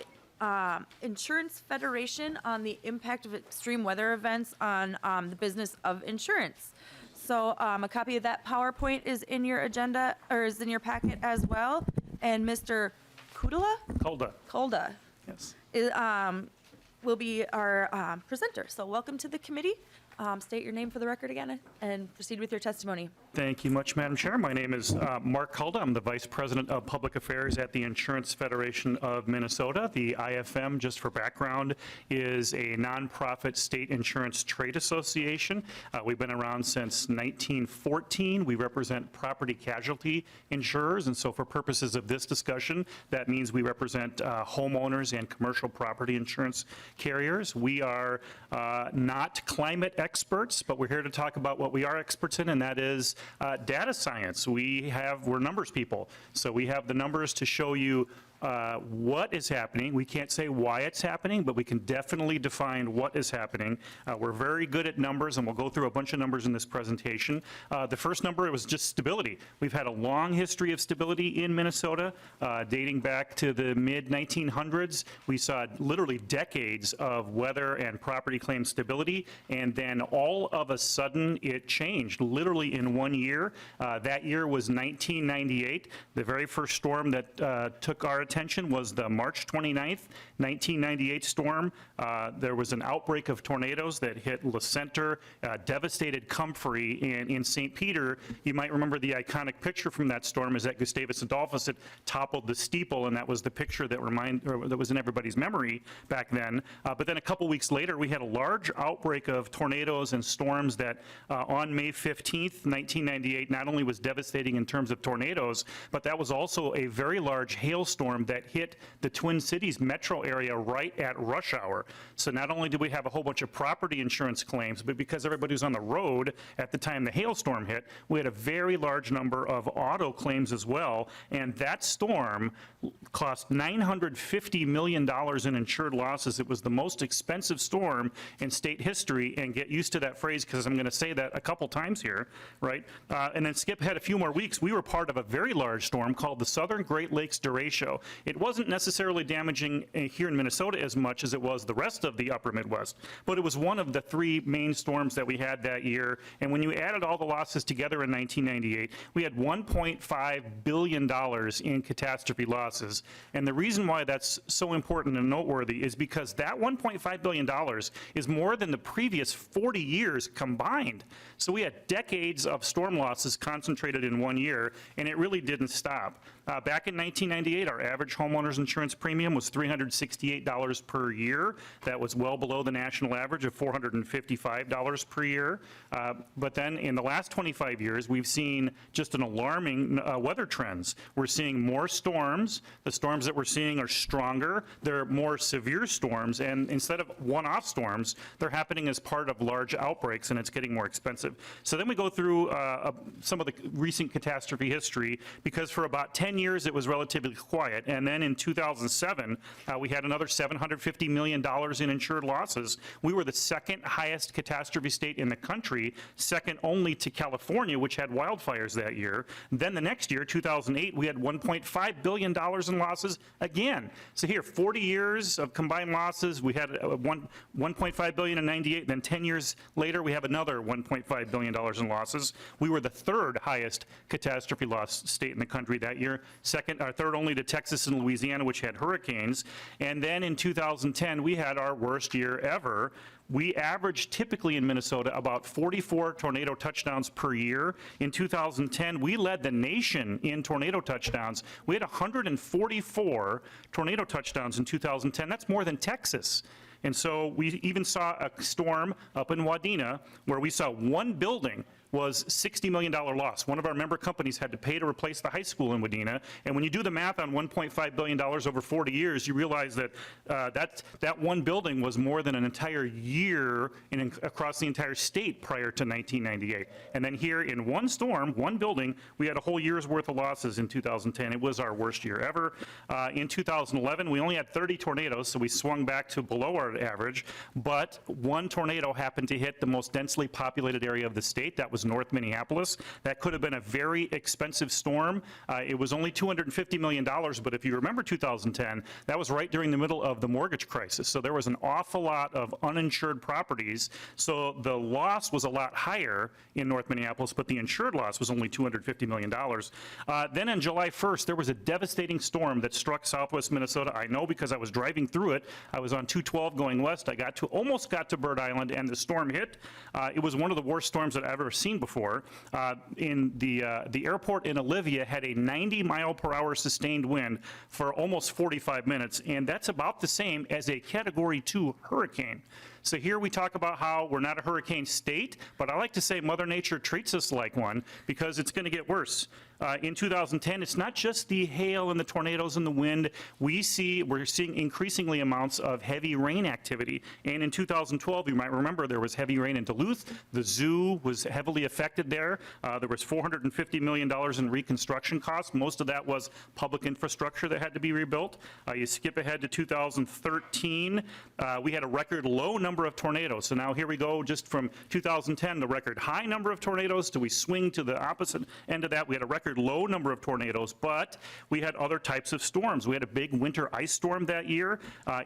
Insurance Federation on the impact of extreme weather events on the business of insurance. So a copy of that PowerPoint is in your agenda, or is in your packet as well. And Mr. Kolda Yes. is, will be our presenter. So welcome to the committee. State your name for the record again and proceed with your testimony. Thank you much, Madam Chair. My name is Mark Hulda. I'm the Vice President of Public Affairs at the Insurance Federation of Minnesota. The IFM, just for background, is a nonprofit state insurance trade association. We've been around since 1914. We represent property casualty insurers, and so for purposes of this discussion, that means we represent homeowners and commercial property insurance carriers. We are not climate experts, but we're here to talk about what we are experts in, and that is data science. We're numbers people, so we have the numbers to show you what is happening. We can't say why it's happening, but we can definitely define what is happening. We're very good at numbers, and we'll go through a bunch of numbers in this presentation. The first number was just stability. We've had a long history of stability in Minnesota, dating back to the mid-1900s. We saw literally decades of weather and property claim stability, and then all of a sudden it changed, literally in 1 year. That year was 1998. The very first storm that took our attention was the March 29th, 1998 storm. There was an outbreak of tornadoes that hit Le Center, devastated Comfrey in St. Peter. You might remember the iconic picture from that storm is that Gustavus Adolphus had toppled the steeple, and that was the picture that was in everybody's memory back then. But then a couple weeks later, we had a large outbreak of tornadoes and storms that on May 15th, 1998, not only was devastating in terms of tornadoes, but that was also a very large hailstorm that hit the Twin Cities metro area right at rush hour. So not only did we have a whole bunch of property insurance claims, but because everybody was on the road at the time the hailstorm hit, we had a very large number of auto claims as well. And that storm cost $950 million in insured losses. It was the most expensive storm in state history, and get used to that phrase because I'm going to say that a couple times here, right? And then skip ahead a few more weeks. We were part of a very large storm called the Southern Great Lakes Derecho. It wasn't necessarily damaging here in Minnesota as much as it was the rest of the upper Midwest, but it was one of the three main storms that we had that year. And when you added all the losses together in 1998, we had $1.5 billion in catastrophe losses. And the reason why that's so important and noteworthy is because that $1.5 billion is more than the previous 40 years combined. So we had decades of storm losses concentrated in 1 year, and it really didn't stop. Back in 1998, our average homeowners insurance premium was $368 per year. That was well below the national average of $455 per year. But then in the last 25 years, we've seen just an alarming weather trends. We're seeing more storms. The storms that we're seeing are stronger. They're more severe storms, and instead of one-off storms, they're happening as part of large outbreaks, and it's getting more expensive. So then we go through some of the recent catastrophe history, because for about 10 years it was relatively quiet. And then in 2007, we had another $750 million in insured losses. We were the second highest catastrophe state in the country, second only to California, which had wildfires that year. Then the next year, 2008, we had $1.5 billion in losses again. So here, 40 years of combined losses. We had $1.5 billion in 98. Then 10 years later, we have another $1.5 billion in losses. We were the third highest catastrophe loss state in the country that year, third only to Texas and Louisiana, which had hurricanes. And then in 2010, we had our worst year ever. We averaged typically in Minnesota about 44 tornado touchdowns per year. In 2010, we led the nation in tornado touchdowns. We had 144 tornado touchdowns in 2010. That's more than Texas. And so we even saw a storm up in Wadena where we saw one building was $60 million loss. One of our member companies had to pay to replace the high school in Wadena. And when you do the math on $1.5 billion over 40 years, you realize that that one building was more than an entire year across the entire state prior to 1998. And then here in one storm, one building, we had a whole year's worth of losses in 2010. It was our worst year ever. In 2011, we only had 30 tornadoes, so we swung back to below our average. But one tornado happened to hit the most densely populated area of the state. That was North Minneapolis. That could have been a very expensive storm. It was only $250 million, but if you remember 2010, that was right during the middle of the mortgage crisis. So there was an awful lot of uninsured properties. So the loss was a lot higher in North Minneapolis, but the insured loss was only $250 million. Then on July 1st, there was a devastating storm that struck southwest Minnesota. I know because I was driving through it. I was on 212 going west. I almost got to Bird Island, and the storm hit. It was one of the worst storms that I've ever seen before. In the airport in Olivia had a 90-mile-per-hour sustained wind for almost 45 minutes, and that's about the same as a Category 2 hurricane. So here we talk about how we're not a hurricane state, but I like to say Mother Nature treats us like one because it's going to get worse. In 2010, it's not just the hail and the tornadoes and the wind. We're seeing increasingly amounts of heavy rain activity. And in 2012, you might remember there was heavy rain in Duluth. The zoo was heavily affected there. There was $450 million in reconstruction costs. Most of that was public infrastructure that had to be rebuilt. You skip ahead to 2013, we had a record low number of tornadoes. So now here we go, just from 2010, the record high number of tornadoes, do we swing to the opposite end of that? We had a record low number of tornadoes, but we had other types of storms. We had a big winter ice storm that year.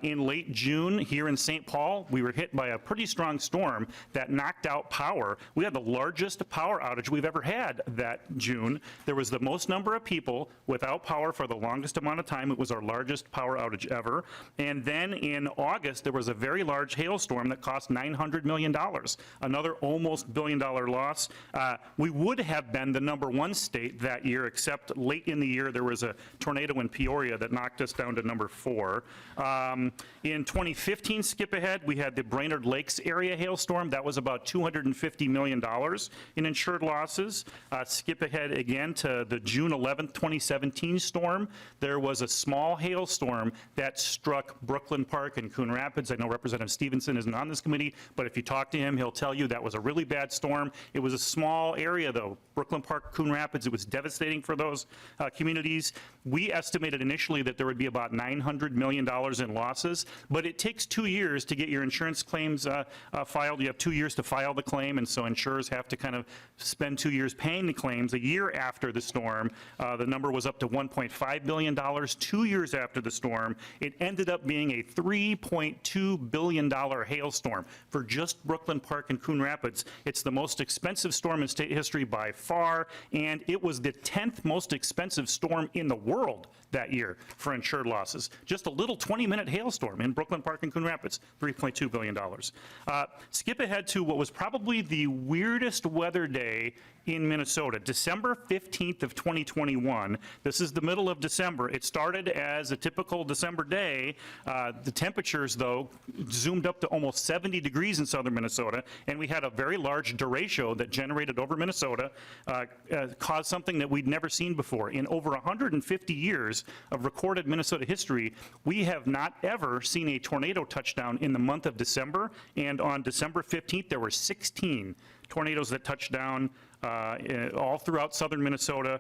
In late June here in St. Paul, we were hit by a pretty strong storm that knocked out power. We had the largest power outage we've ever had that June. There was the most number of people without power for the longest amount of time. It was our largest power outage ever. And then in August, there was a very large hailstorm that cost $900 million, another almost billion-dollar loss. We would have been the #1 state that year, except late in the year there was a tornado in Peoria that knocked us down to #4. In 2015, skip ahead, we had the Brainerd Lakes area hailstorm. That was about $250 million in insured losses. Skip ahead again to the June 11th, 2017 storm. There was a small hailstorm that struck Brooklyn Park and Coon Rapids. I know Representative Stevenson isn't on this committee, but if you talk to him, he'll tell you that was a really bad storm. It was a small area, though. Brooklyn Park, Coon Rapids, it was devastating for those communities. We estimated initially that there would be about $900 million in losses, but it takes 2 years to get your insurance claims filed. You have 2 years to file the claim, and so insurers have to kind of spend 2 years paying the claims. A year after the storm, the number was up to $1.5 billion. 2 years after the storm, it ended up being a $3.2 billion hailstorm for just Brooklyn Park and Coon Rapids. It's the most expensive storm in state history by far, and it was the 10th most expensive storm in the world that year for insured losses. Just a little 20-minute hailstorm in Brooklyn Park and Coon Rapids, $3.2 billion. Skip ahead to what was probably the weirdest weather day in Minnesota, December 15th of 2021. This is the middle of December. It started as a typical December day. The temperatures, though, zoomed up to almost 70 degrees in southern Minnesota, and we had a very large derecho that generated over Minnesota, caused something that we'd never seen before. In over 150 years of recorded Minnesota history, we have not ever seen a tornado touchdown in the month of December, and on December 15th, there were 16 tornadoes that touched down all throughout southern Minnesota.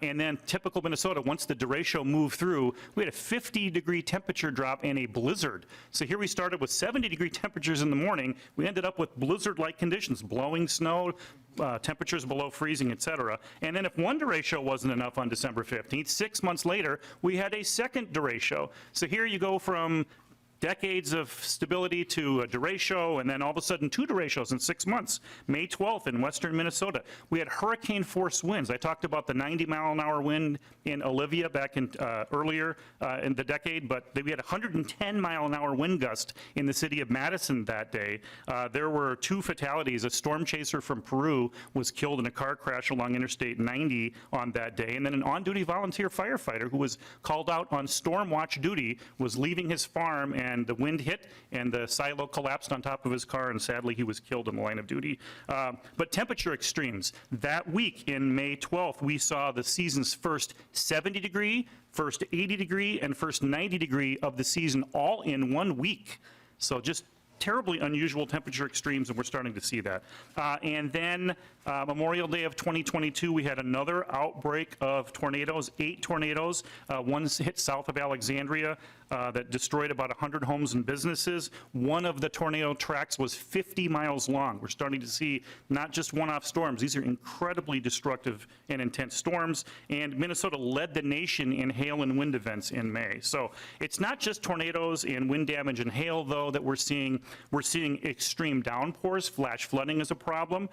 And then typical Minnesota, once the derecho moved through, we had a 50-degree temperature drop and a blizzard. So here we started with 70-degree temperatures in the morning. We ended up with blizzard-like conditions, blowing snow, temperatures below freezing, et cetera. And then if one derecho wasn't enough on December 15th, 6 months later, we had a second derecho. So here you go from decades of stability to a derecho, and then all of a sudden 2 derechos in 6 months. May 12th in western Minnesota, we had hurricane force winds. I talked about the 90-mile-an-hour wind in Olivia back in earlier in the decade, but we had 110-mile-an-hour wind gust in the city of Madison that day. There were 2 fatalities. A storm chaser from Peru was killed in a car crash along Interstate 90 on that day, and then an on-duty volunteer firefighter who was called out on storm watch duty was leaving his farm, and the wind hit and the silo collapsed on top of his car, and sadly he was killed in the line of duty. But temperature extremes. That week in May 12th, we saw the season's first 70-degree, first 80-degree, and first 90-degree of the season all in 1 week. So just terribly unusual temperature extremes, and we're starting to see that. And then Memorial Day of 2022, we had another outbreak of tornadoes, 8 tornadoes. One hit south of Alexandria that destroyed about 100 homes and businesses. One of the tornado tracks was 50 miles long. We're starting to see not just one-off storms. These are incredibly destructive and intense storms. And Minnesota led the nation in hail and wind events in May. So it's not just tornadoes and wind damage and hail, though, that we're seeing. We're seeing extreme downpours. Flash flooding is a problem.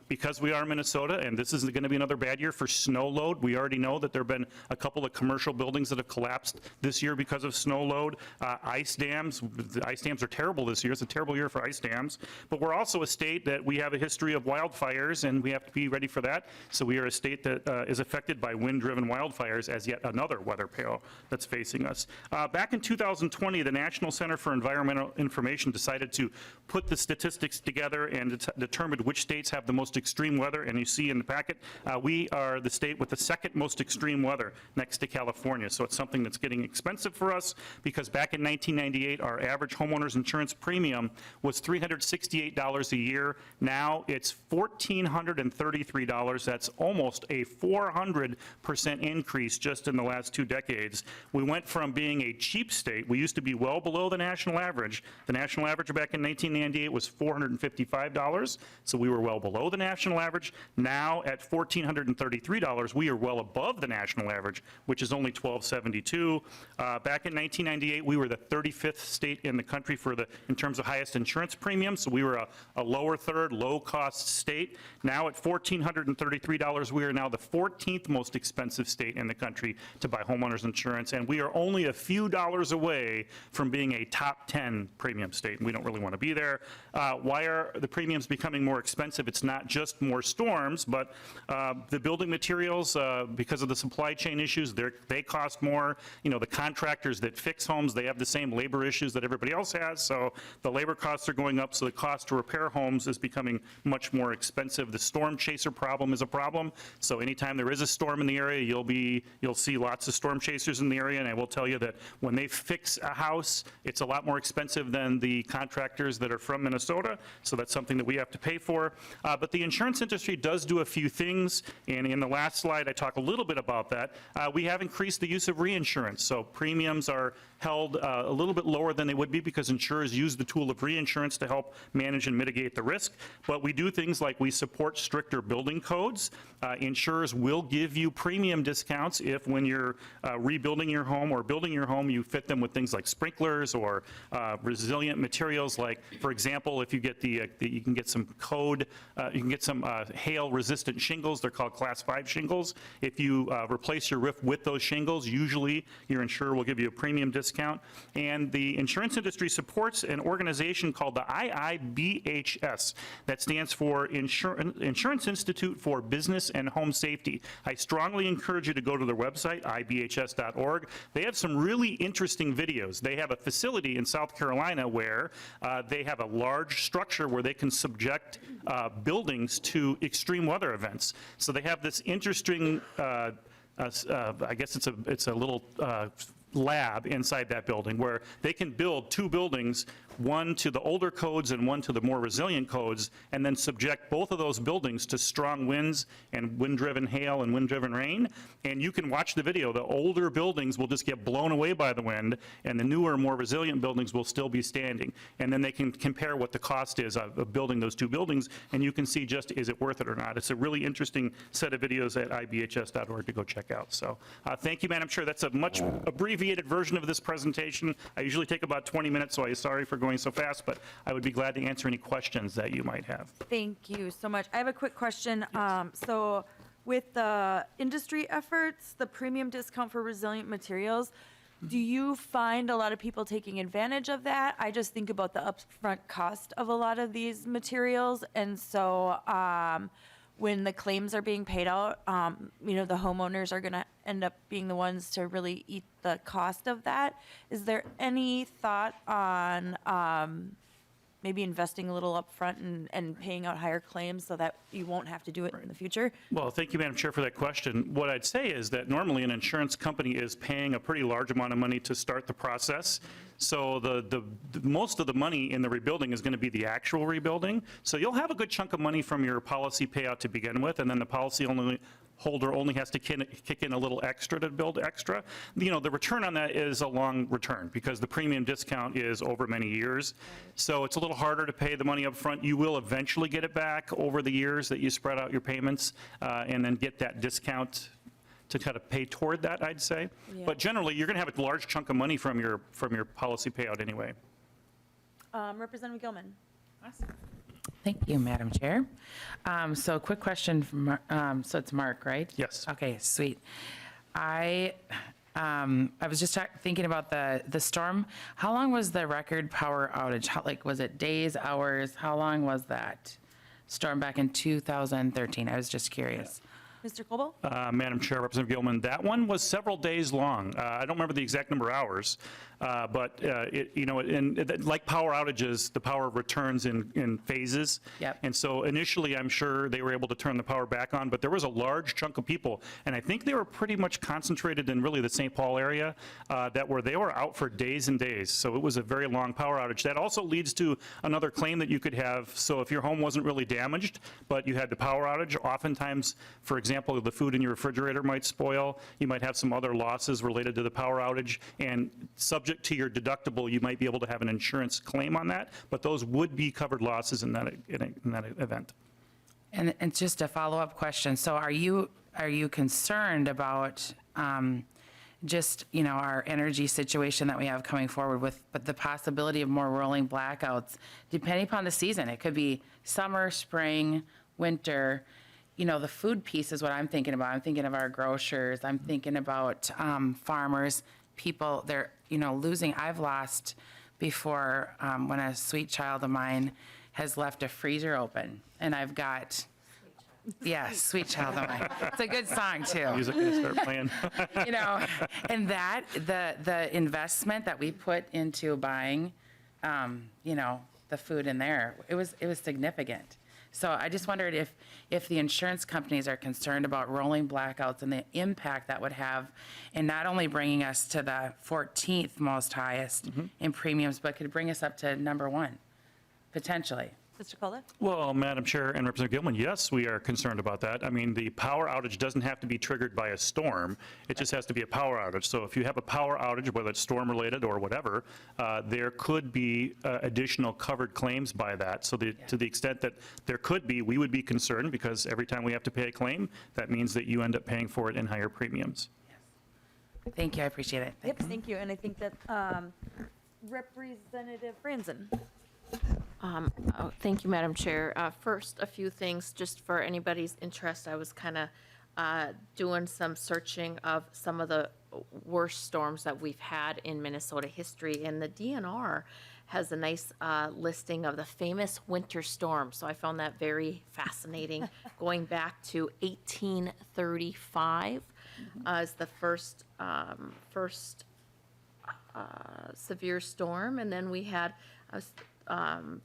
Because we are Minnesota, and this is going to be another bad year for snow load. We already know that there have been a couple of commercial buildings that have collapsed this year because of snow load. Ice dams. The ice dams are terrible this year. It's a terrible year for ice dams. But we're also a state that we have a history of wildfires, and we have to be ready for that. So we are a state that is affected by wind-driven wildfires as yet another weather peril that's facing us. Back in 2020, the National Center for Environmental Information decided to put the statistics together and determined which states have the most extreme weather, and you see in the packet, we are the state with the second most extreme weather next to California. So it's something that's getting expensive for us, because back in 1998, our average homeowner's insurance premium was $368 a year. Now it's $1,433. That's almost a 400% increase just in the last 2 decades. We went from being a cheap state. We used to be well below the national average. The national average back in 1998 was $455, so we were well below the national average. Now at $1,433, we are well above the national average, which is only $1,272. Back in 1998, we were the 35th state in the country in terms of highest insurance premiums, so we were a lower third, low-cost state. Now at $1,433, we are now the 14th most expensive state in the country to buy homeowners insurance, and we are only a few dollars away from being a top 10 premium state, and we don't really want to be there. Why are the premiums becoming more expensive? It's not just more storms, but the building materials, because of the supply chain issues, they cost more. You know, the contractors that fix homes, they have the same labor issues that everybody else has, so the labor costs are going up, so the cost to repair homes is becoming much more expensive. The storm chaser problem is a problem, so anytime there is a storm in the area, you'll see lots of storm chasers in the area, and I will tell you that when they fix a house, it's a lot more expensive than the contractors that are from Minnesota, so that's something that we have to pay for. But the insurance industry does do a few things, and in the last slide I talk a little bit about that. We have increased the use of reinsurance, so premiums are held a little bit lower than they would be because insurers use the tool of reinsurance to help manage and mitigate the risk. But we do things like we support stricter building codes. Insurers will give you premium discounts if when you're rebuilding your home or building your home, you fit them with things like sprinklers or resilient materials. Like, for example, if you get you can get some hail-resistant shingles. They're called Class 5 shingles. If you replace your roof with those shingles, usually your insurer will give you a premium discount. And the insurance industry supports an organization called the IIBHS. That stands for Insurance Institute for Business and Home Safety. I strongly encourage you to go to their website, ibhs.org. They have some really interesting videos. They have a facility in South Carolina where they have a large structure where they can subject buildings to extreme weather events. So they have this interesting, I guess it's a little lab inside that building where they can build 2 buildings one to the older codes and one to the more resilient codes, and then subject both of those buildings to strong winds and wind-driven hail and wind-driven rain. And you can watch the video. The older buildings will just get blown away by the wind, and the newer, more resilient buildings will still be standing. And then they can compare what the cost is of building those two buildings, and you can see just is it worth it or not. It's a really interesting set of videos at ibhs.org to go check out. So thank you, Madam Chair. That's a much abbreviated version of this presentation. I usually take about 20 minutes, so I'm sorry for going so fast, but I would be glad to answer any questions that you might have. Thank you so much. I have a quick question. So with the industry efforts, the premium discount for resilient materials, do you find a lot of people taking advantage of that? I just think about the upfront cost of a lot of these materials. And so when the claims are being paid out, the homeowners are going to end up being the ones to really eat the cost of that. Is there any thought on maybe investing a little upfront and paying out higher claims so that you won't have to do it in the future? Well, thank you, Madam Chair, for that question. What I'd say is that normally an insurance company is paying a pretty large amount of money to start the process. So the most of the money in the rebuilding is going to be the actual rebuilding. So you'll have a good chunk of money from your policy payout to begin with, and then the policy holder only has to kick in a little extra to build extra. The return on that is a long return because the premium discount is over many years. So it's a little harder to pay the money up front. You will eventually get it back over the years that you spread out your payments and then get that discount to kind of pay toward that, I'd say. Yeah. But generally, you're going to have a large chunk of money from your policy payout anyway. Representative Gilman. Thank you, Madam Chair. So quick question from, so it's Mark, right? Yes. Okay, sweet. I was just thinking about the storm. How long was the record power outage? Was it days, hours? How long was that storm back in 2013? I was just curious. Mr. Coble? Madam Chair, Representative Gilman, that one was several days long. I don't remember the exact number of hours, but like power outages, the power returns in phases. Yep. And so initially, I'm sure they were able to turn the power back on, but there was a large chunk of people, and I think they were pretty much concentrated in really the St. Paul area, they were out for days and days. So it was a very long power outage. That also leads to another claim that you could have. So if your home wasn't really damaged, but you had the power outage, oftentimes, for example, the food in your refrigerator might spoil. You might have some other losses related to the power outage, and subject to your deductible, you might be able to have an insurance claim on that, but those would be covered losses in that event. And just a follow-up question. So are you concerned about just, our energy situation that we have coming forward with the possibility of more rolling blackouts, depending upon the season? It could be summer, spring, winter. The food piece is what I'm thinking about. I'm thinking of our grocers. I'm thinking about farmers, people, they're, losing. I've lost before when a sweet child of mine has left a freezer open, and I've got, Sweet Child of Mine. It's a good song, too. Music can start playing. And that, the investment that we put into buying, the food in there, it was significant. So I just wondered if the insurance companies are concerned about rolling blackouts and the impact that would have in not only bringing us to the 14th most highest in premiums, but could bring us up to number one, potentially. Mr. Calda? Well, Madam Chair and Representative Gilman, yes, we are concerned about that. I mean, the power outage doesn't have to be triggered by a storm. It just has to be a power outage. So if you have a power outage, whether it's storm-related or whatever, there could be additional covered claims by that. So to the extent that there could be, we would be concerned because every time we have to pay a claim, that means that you end up paying for it in higher premiums. Thank you, I appreciate it. Yep, thank you. And I think that Representative Franzen. Thank you, Madam Chair. First, a few things, just for anybody's interest. I was kind of doing some searching of some of the worst storms that we've had in Minnesota history, and the DNR has a nice listing of the famous winter storm. So I found that very fascinating, going back to 1835 as the first severe storm, and then we had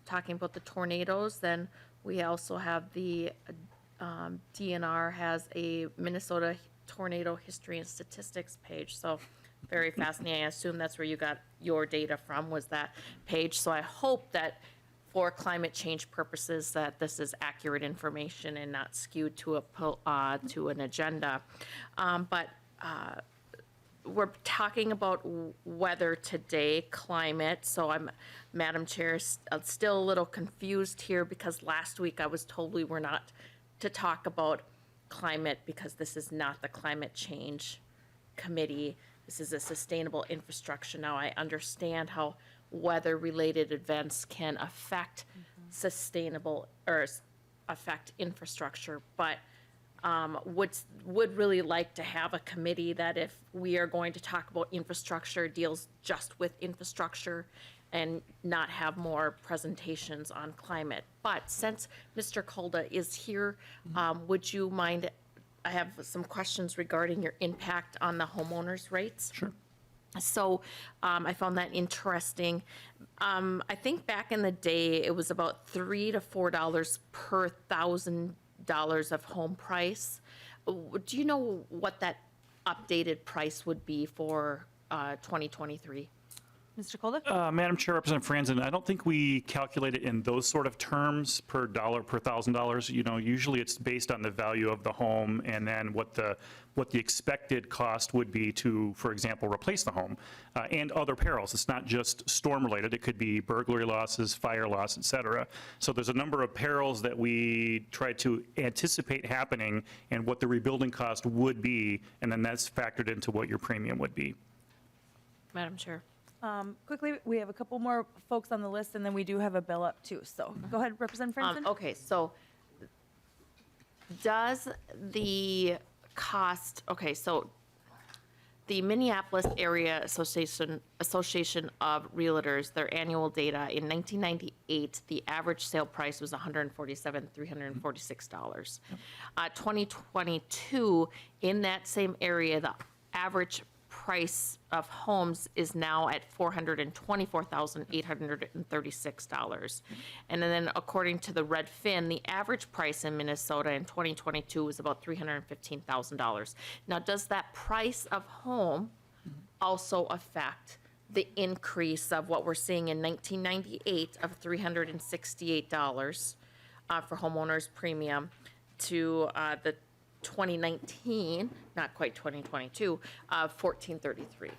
talking about the tornadoes, then we also have the DNR has a Minnesota tornado history and statistics page. So very fascinating. I assume that's where you got your data from, was that page. So I hope that for climate change purposes, that this is accurate information and not skewed to to an agenda. But we're talking about weather today, climate, so Madam Chair, still a little confused here because last week I was told we were not to talk about climate because this is not the climate change committee. This is a sustainable infrastructure. Now, I understand how weather-related events can affect sustainable, or affect infrastructure, but would really like to have a committee that if we are going to talk about infrastructure, deals just with infrastructure and not have more presentations on climate. But since Mr. Kulda is here, would you mind, I have some questions regarding your impact on the homeowners' rates. Sure. So I found that interesting. I think back in the day, it was about $3 to $4 per $1,000 of home price. Do you know what that updated price would be for 2023? Mr. Kolda? Madam Chair, Representative Franzen, I don't think we calculate it in those sort of terms per dollar per $1,000. You know, usually it's based on the value of the home and then what the expected cost would be to, for example, replace the home and other perils. It's not just storm related. It could be burglary losses, fire loss, et cetera. So there's a number of perils that we try to anticipate happening and what the rebuilding cost would be, and then that's factored into what your premium would be. Madam Chair. Quickly, we have a couple more folks on the list, and then we do have a bill up too. So go ahead, Representative Franzen. Okay, so does the cost, okay, so the Minneapolis Area Association of Realtors, their annual data, in 1998, the average sale price was $147,346. 2022, in that same area, the average price of homes is now at $424,836. And then according to the Redfin, the average price in Minnesota in 2022 was about $315,000. Now, does that price of home also affect the increase of what we're seeing in 1998 of $368 for homeowners premium to the 2019, not quite 2022, $1,433.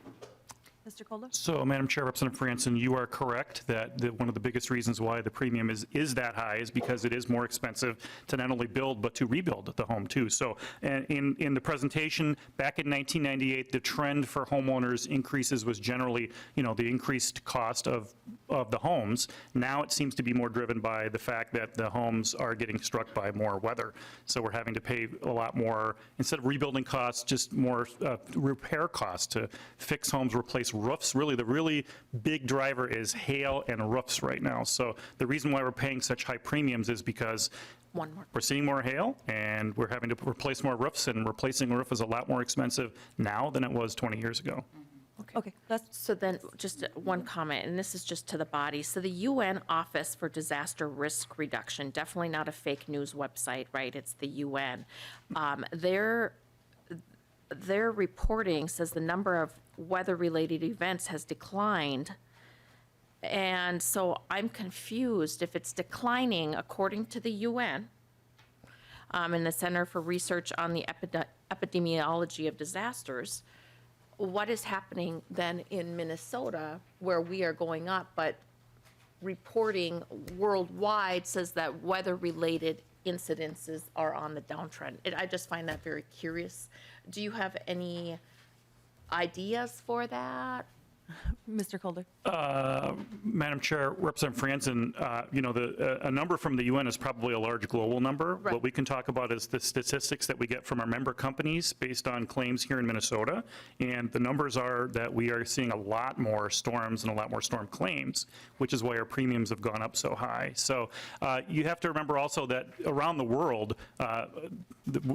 Mr. Kolda? So, Madam Chair, Representative Franzen, you are correct that one of the biggest reasons why the premium is that high is because it is more expensive to not only build but to rebuild the home too. So, in the presentation back in 1998, the trend for homeowners increases was generally, you know, the increased cost of the homes. Now it seems to be more driven by the fact that the homes are getting struck by more weather. So we're having to pay a lot more, instead of rebuilding costs, just more repair costs to fix homes, replace roofs. Really, the really big driver is hail and roofs right now. So the reason why we're paying such high premiums is because we're seeing more hail and we're having to replace more roofs, and replacing a roof is a lot more expensive now than it was 20 years ago. Okay, that's So then, just one comment, and this is just to the body. So the UN Office for Disaster Risk Reduction, definitely not a fake news website, right? It's the UN. Their reporting says the number of weather-related events has declined. And so I'm confused if it's declining according to the UN and the Center for Research on the Epidemiology of Disasters. What is happening then in Minnesota where we are going up, but reporting worldwide says that weather-related incidences are on the downtrend? I just find that very curious. Do you have any ideas for that? Mr. Kolda. Madam Chair, Representative Franzen, you know, a number from the UN is probably a large global number. Right. What we can talk about is the statistics that we get from our member companies based on claims here in Minnesota. And the numbers are that we are seeing a lot more storms and a lot more storm claims, which is why our premiums have gone up so high. So you have to remember also that around the world,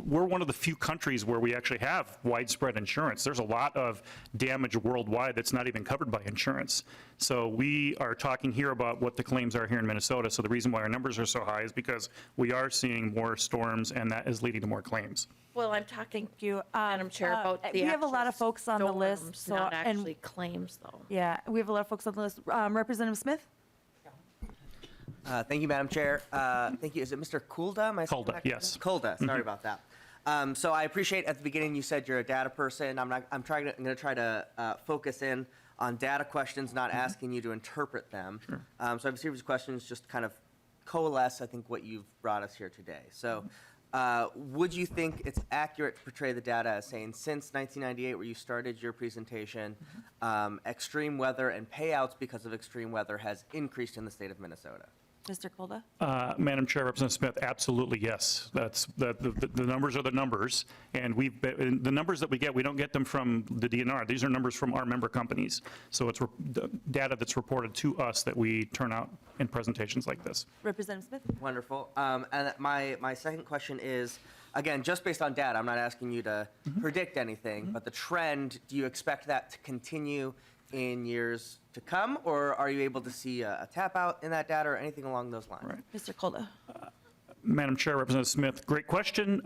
we're one of the few countries where we actually have widespread insurance. There's a lot of damage worldwide that's not even been covered by insurance. So we are talking here about what the claims are here in Minnesota. So the reason why our numbers are so high is because we are seeing more storms, and that is leading to more claims. Well, I'm talking, Thank you. Madam Chair, about the We have a lot of actual folks on the list, storms, so, not and, actually claims, though. yeah, we have a lot of folks on the list. Representative Smith? Thank you, Madam Chair. Thank you. Is it Mr. Kulda? Am I saying Kulda, that yes. correctly? Kulda, sorry about that. So I appreciate at the beginning you said you're a data person. I'm going to try to focus in on data questions, not asking you to interpret them. So I have a series of questions, just kind of coalesce, I think, what you've brought us here today. So would you think it's accurate to portray the data as saying since 1998, where you started your presentation, extreme weather and payouts because of extreme weather has increased in the state of Minnesota? Mr. Kolda? Madam Chair, Representative Smith, absolutely yes. That's the numbers are the numbers, and the numbers that we get, we don't get them from the DNR. These are numbers from our member companies. So it's data that's reported to us that we turn out in presentations like this. Representative Smith? Wonderful. And my second question is, again, just based on data, I'm not asking you to predict anything, but the trend, do you expect that to continue in years to come, or are you able to see a tap out in that data or anything along those lines? Right. Mr. Kolda? Madam Chair, Representative Smith, great question.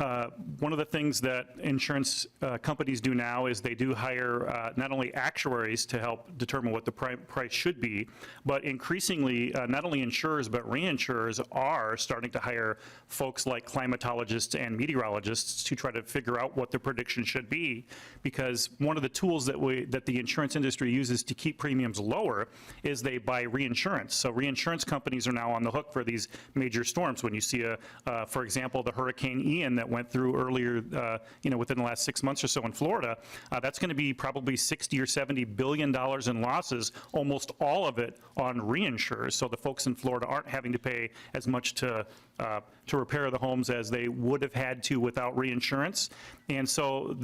One of the things that insurance companies do now is they do hire not only actuaries to help determine what the price should be, but increasingly, not only insurers but reinsurers are starting to hire folks like climatologists and meteorologists to try to figure out what the prediction should be, because one of the tools that the insurance industry uses to keep premiums lower is they buy reinsurance. So reinsurance companies are now on the hook for these major storms. When you see for example, the Hurricane Ian that went through earlier, within the last 6 months or so in Florida, that's going to be probably $60 or $70 billion in losses, almost all of it on reinsurers. So the folks in Florida aren't having to pay as much to repair the homes as they would have had to without reinsurance. And so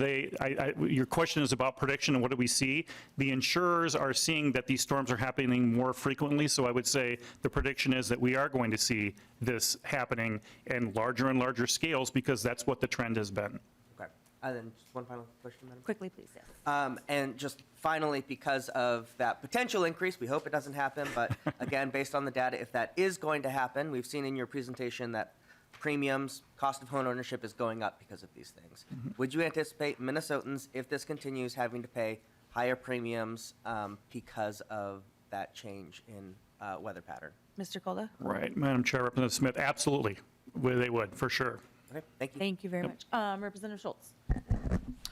your question is about prediction and what do we see? The insurers are seeing that these storms are happening more frequently, so I would say the prediction is that we are going to see this happening in larger and larger scales because that's what the trend has been. Okay. And then just one final question, Madam. Quickly, please, yes. And just finally, because of that potential increase, we hope it doesn't happen, but again, based on the data, if that is going to happen, we've seen in your presentation that premiums, cost of home ownership is going up because of these things. Would you anticipate Minnesotans, if this continues, having to pay higher premiums because of that change in weather pattern? Mr. Kolda? Right, Madam Chair, Representative Smith, absolutely, they would, for sure. Okay, thank you. Thank you very much. Representative Schultz?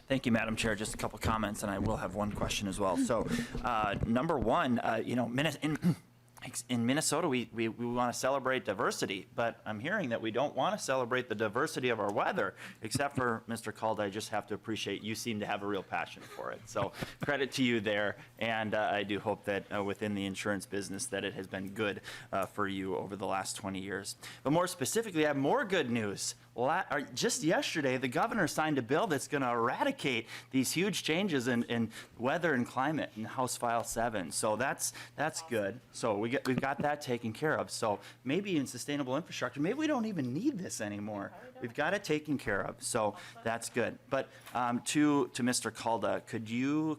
Thank you, Madam Chair. Just a couple comments, and I will have one question as well. So, number one, in Minnesota, we want to celebrate diversity, but I'm hearing that we don't want to celebrate the diversity of our weather, except for Mr. Calda. I just have to appreciate you seem to have a real passion for it. So credit to you there, and I do hope that within the insurance business that it has been good for you over the last 20 years. But more specifically, I have more good news. Just yesterday, the governor signed a bill that's going to eradicate these huge changes in weather and climate in House File 7. So that's good. So we've got that taken care of. So maybe in sustainable infrastructure, maybe we don't even need this anymore. We've got it taken care of. So that's good. But to Mr. Calda, could you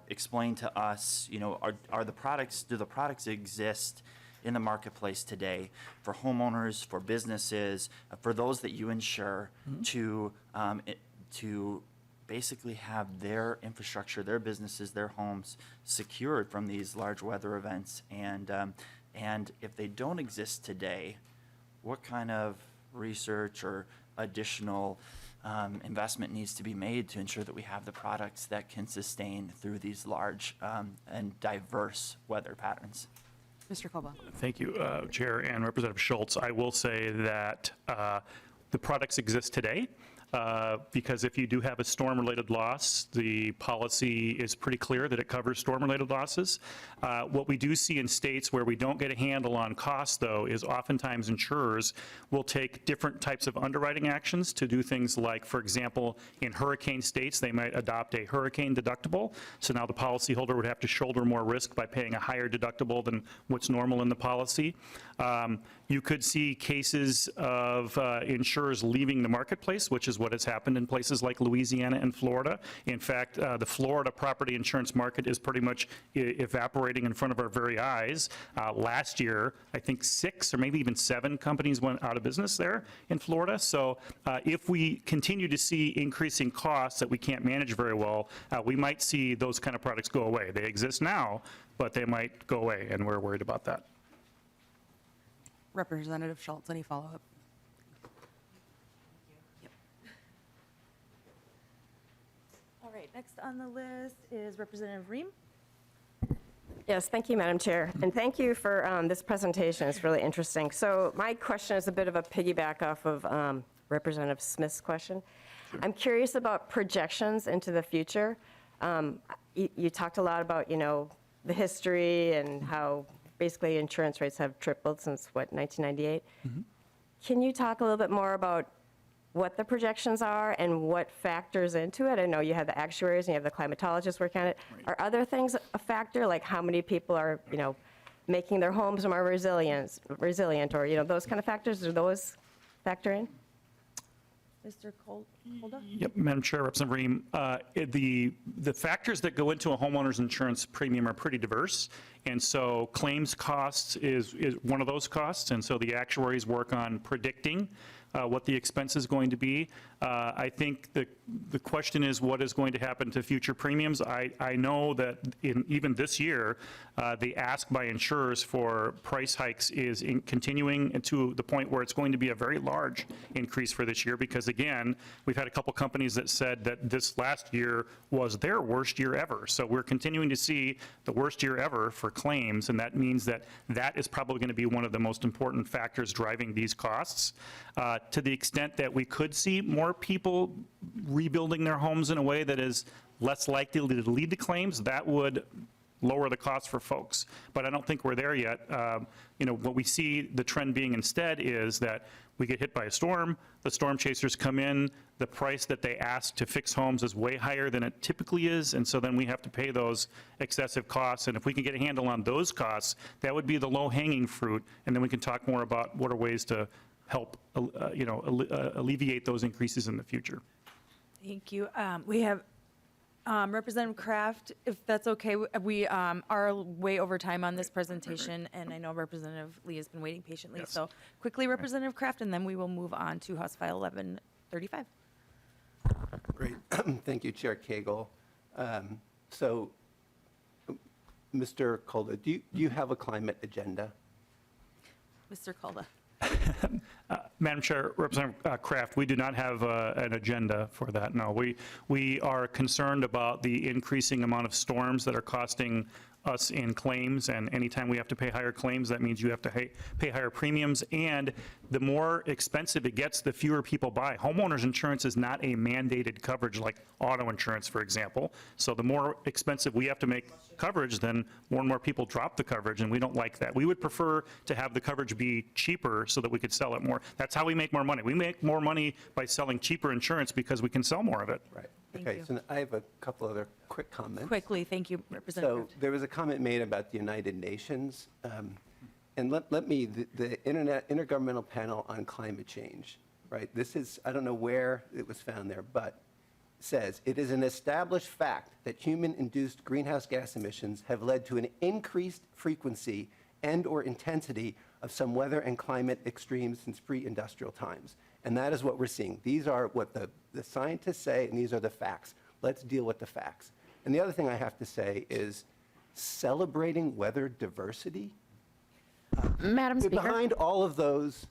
explain to us, do the products exist in the marketplace today for homeowners, for businesses, for those that you insure, to basically have their infrastructure, their businesses, their homes secured from these large weather events? And if they don't exist today, what kind of research or additional investment needs to be made to ensure that we have the products that can sustain through these large and diverse weather patterns? Mr. Kolba? Thank you, Chair and Representative Schultz. I will say that the products exist today. Because if you do have a storm-related loss, the policy is pretty clear that it covers storm-related losses. What we do see in states where we don't get a handle on costs, though, is oftentimes insurers will take different types of underwriting actions to do things like, for example, in hurricane states, they might adopt a hurricane deductible. So now the policyholder would have to shoulder more risk by paying a higher deductible than what's normal in the policy. You could see cases of insurers leaving the marketplace, which is what has happened in places like Louisiana and Florida. In fact, the Florida property insurance market is pretty much evaporating in front of our very eyes. Last year, I think 6 or maybe even 7 companies went out of business there in Florida. So if we continue to see increasing costs that we can't manage very well, we might see those kind of products go away. They exist now, but they might go away, and we're worried about that. Representative Schultz, any follow-up? All right, next on the list is Representative Ream. Yes, thank you, Madam Chair, and thank you for this presentation. It's really interesting. So my question is a bit of a piggyback off of Representative Smith's question. I'm curious about projections into the future. You talked a lot about, the history and how basically insurance rates have tripled since, 1998? Can you talk a little bit more about what the projections are and what factors into it? I know you have the actuaries and you have the climatologists working on it. Are other things a factor, like how many people are, making their homes more resilient, or, those kind of factors? Do those factor in? Mr. Holda? Yep, Madam Chair, Representative Ream, the factors that go into a homeowner's insurance premium are pretty diverse, and so claims costs is one of those costs, and so the actuaries work on predicting what the expense is going to be. I think the question is what is going to happen to future premiums. I know that even this year, the ask by insurers for price hikes is continuing to the point where it's going to be a very large increase for this year because, again, we've had a couple companies that said that this last year was their worst year ever. So we're continuing to see the worst year ever for claims, and that means that is probably going to be one of the most important factors driving these costs. To the extent that we could see more people rebuilding their homes in a way that is less likely to lead to claims, that would lower the cost for folks. But I don't think we're there yet. What we see the trend being instead is that we get hit by a storm, the storm chasers come in, the price that they ask to fix homes is way higher than it typically is, and so then we have to pay those excessive costs. And if we can get a handle on those costs, that would be the low-hanging fruit, and then we can talk more about what are ways to help alleviate those increases in the future. Thank you. We have Representative Kraft, if that's okay. We are way over time on this presentation, and I know Representative Lee has been waiting patiently. Yes. So quickly, Representative Kraft, and then we will move on to House File 1135. Great. Thank you, Chair Cagle. So, Mr. Calda, do you have a climate agenda? Mr. Calda. Madam Chair, Representative Kraft, we do not have an agenda for that, no. We are concerned about the increasing amount of storms that are costing us in claims, and anytime we have to pay higher claims, that means you have to pay higher premiums, and the more expensive it gets, the fewer people buy. Homeowners insurance is not a mandated coverage like auto insurance, for example, so the more expensive we have to make coverage, then more and more people drop the coverage, and we don't like that. We would prefer to have the coverage be cheaper so that we could sell it more. That's how we make more money. We make more money by selling cheaper insurance because we can sell more of it. Right. Thank Okay, you. so I have a couple other quick comments. Quickly, thank you, Representative. So there was a comment made about the United Nations, and let me, the Intergovernmental Panel on Climate Change, right? This is, I don't know where it was found there, but says, it is an established fact that human-induced greenhouse gas emissions have led to an increased frequency and or intensity of some weather and climate extremes since pre-industrial times. And that is what we're seeing. These are what the scientists say, and these are the facts. Let's deal with the facts. And the other thing I have to say is celebrating weather diversity. Madam Speaker. Behind all of those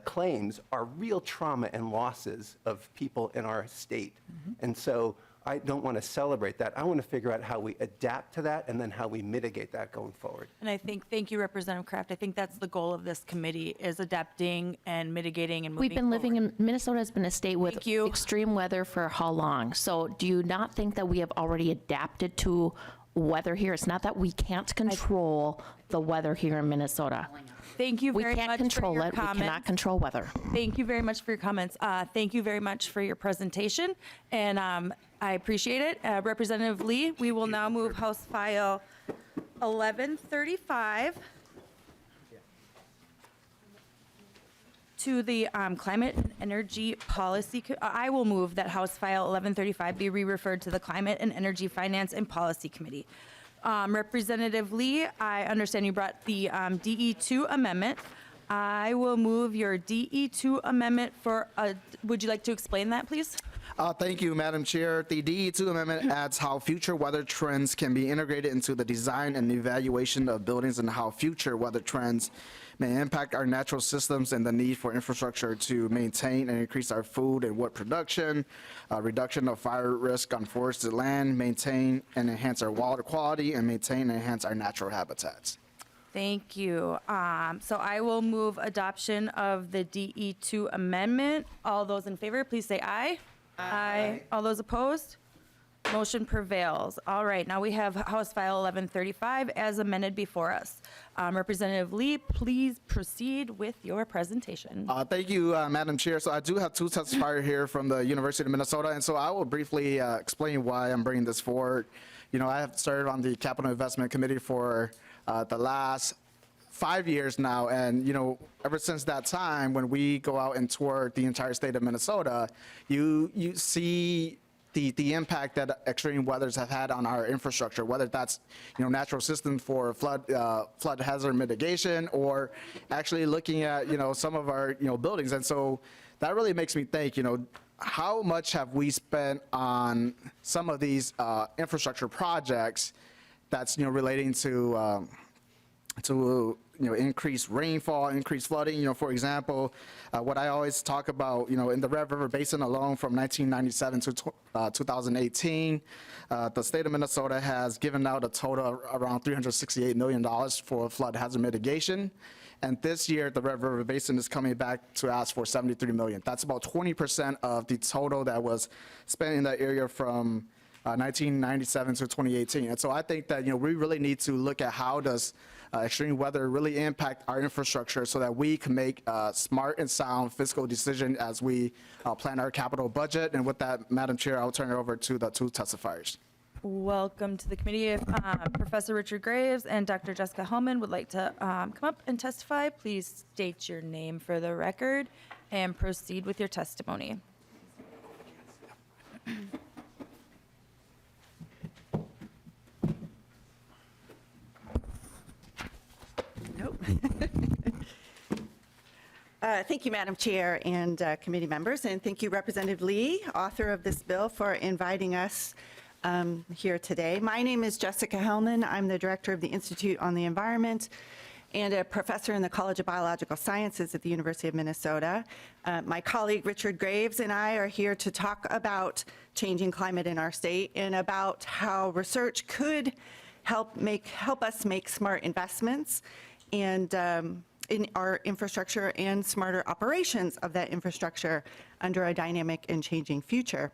claims are real trauma and losses of people in our state. And so I don't want to celebrate that. I want to figure out how we adapt to that and then how we mitigate that going forward. And I think, thank you, Representative Kraft. I think that's the goal of this committee, is adapting and mitigating and moving We've been living forward. in, Minnesota has been a state with Thank you. extreme weather for how long? So do you not think that we have already adapted to weather here? It's not that we can't control the weather here in Minnesota. Thank you We very can't much control for your it. We comments. cannot control weather. Thank you very much for your comments. Thank you very much for your presentation, and I appreciate it. Representative Lee, we will now move House File 1135 to the Climate and Energy Policy. I will move that House File 1135 be re-referred to the Climate and Energy Finance and Policy Committee. Representative Lee, I understand you brought the DE2 amendment. I will move your DE2 amendment for, would you like to explain that, please? Thank you, Madam Chair. The DE2 amendment adds how future weather trends can be integrated into the design and evaluation of buildings and how future weather trends may impact our natural systems and the need for infrastructure to maintain and increase our food and wood production, reduction of fire risk on forested land, maintain and enhance our water quality, and maintain and enhance our natural habitats. Thank you. So I will move adoption of the DE2 amendment. All those in favor, please say aye. Aye. All those opposed? Motion prevails. All right, now we have House File 1135 as amended before us. Representative Lee, please proceed with your presentation. Thank you, Madam Chair. So I do have two testifiers here from the University of Minnesota, and so I will briefly explain why I'm bringing this forward. You know, I have served on the Capital Investment Committee for the last 5 years now, and you know, ever since that time, when we go out and tour the entire state of Minnesota, you see the impact that extreme weathers have had on our infrastructure, whether that's, you know, natural systems for flood hazard mitigation, or actually looking at, you know, some of our, you know, buildings. And so that really makes me think, you know, how much have we spent on some of these infrastructure projects that's, you know, relating to you know, increased rainfall, increased flooding. You know, for example, what I always talk about, you know, in the Red River Basin alone from 1997 to 2018, the state of Minnesota has given out a total of around $368 million for flood hazard mitigation. And this year, the Red River Basin is coming back to ask for $73 million. That's about 20% of the total that was spent in that area from 1997 to 2018. And so I think that, you know, we really need to look at how does extreme weather really impact our infrastructure so that we can make smart and sound fiscal decisions as we plan our capital budget. And with that, Madam Chair, I'll turn it over to the two testifiers. Welcome to the committee. If Professor Richard Graves and Dr. Jessica Hellman would like to come up and testify, please state your name for the record and proceed with your testimony. Thank you, Madam Chair and committee members, and thank you, Representative Lee, author of this bill, for inviting us here today. My name is Jessica Hellman. I'm the director of the Institute on the Environment and a professor in the College of Biological Sciences at the University of Minnesota. My colleague Richard Graves and I are here to talk about changing climate in our state and about how research could help us make smart investments and in our infrastructure and smarter operations of that infrastructure under a dynamic and changing future.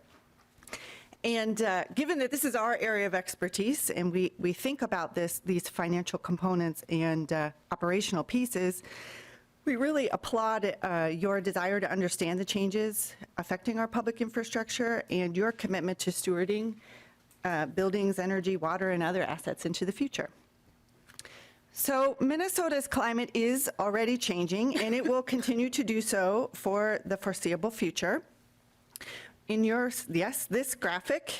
And given that this is our area of expertise and we think about these financial components and operational pieces, we really applaud your desire to understand the changes affecting our public infrastructure and your commitment to stewarding buildings, energy, water, and other assets into the future. So Minnesota's climate is already changing, and it will continue to do so for the foreseeable future. In this graphic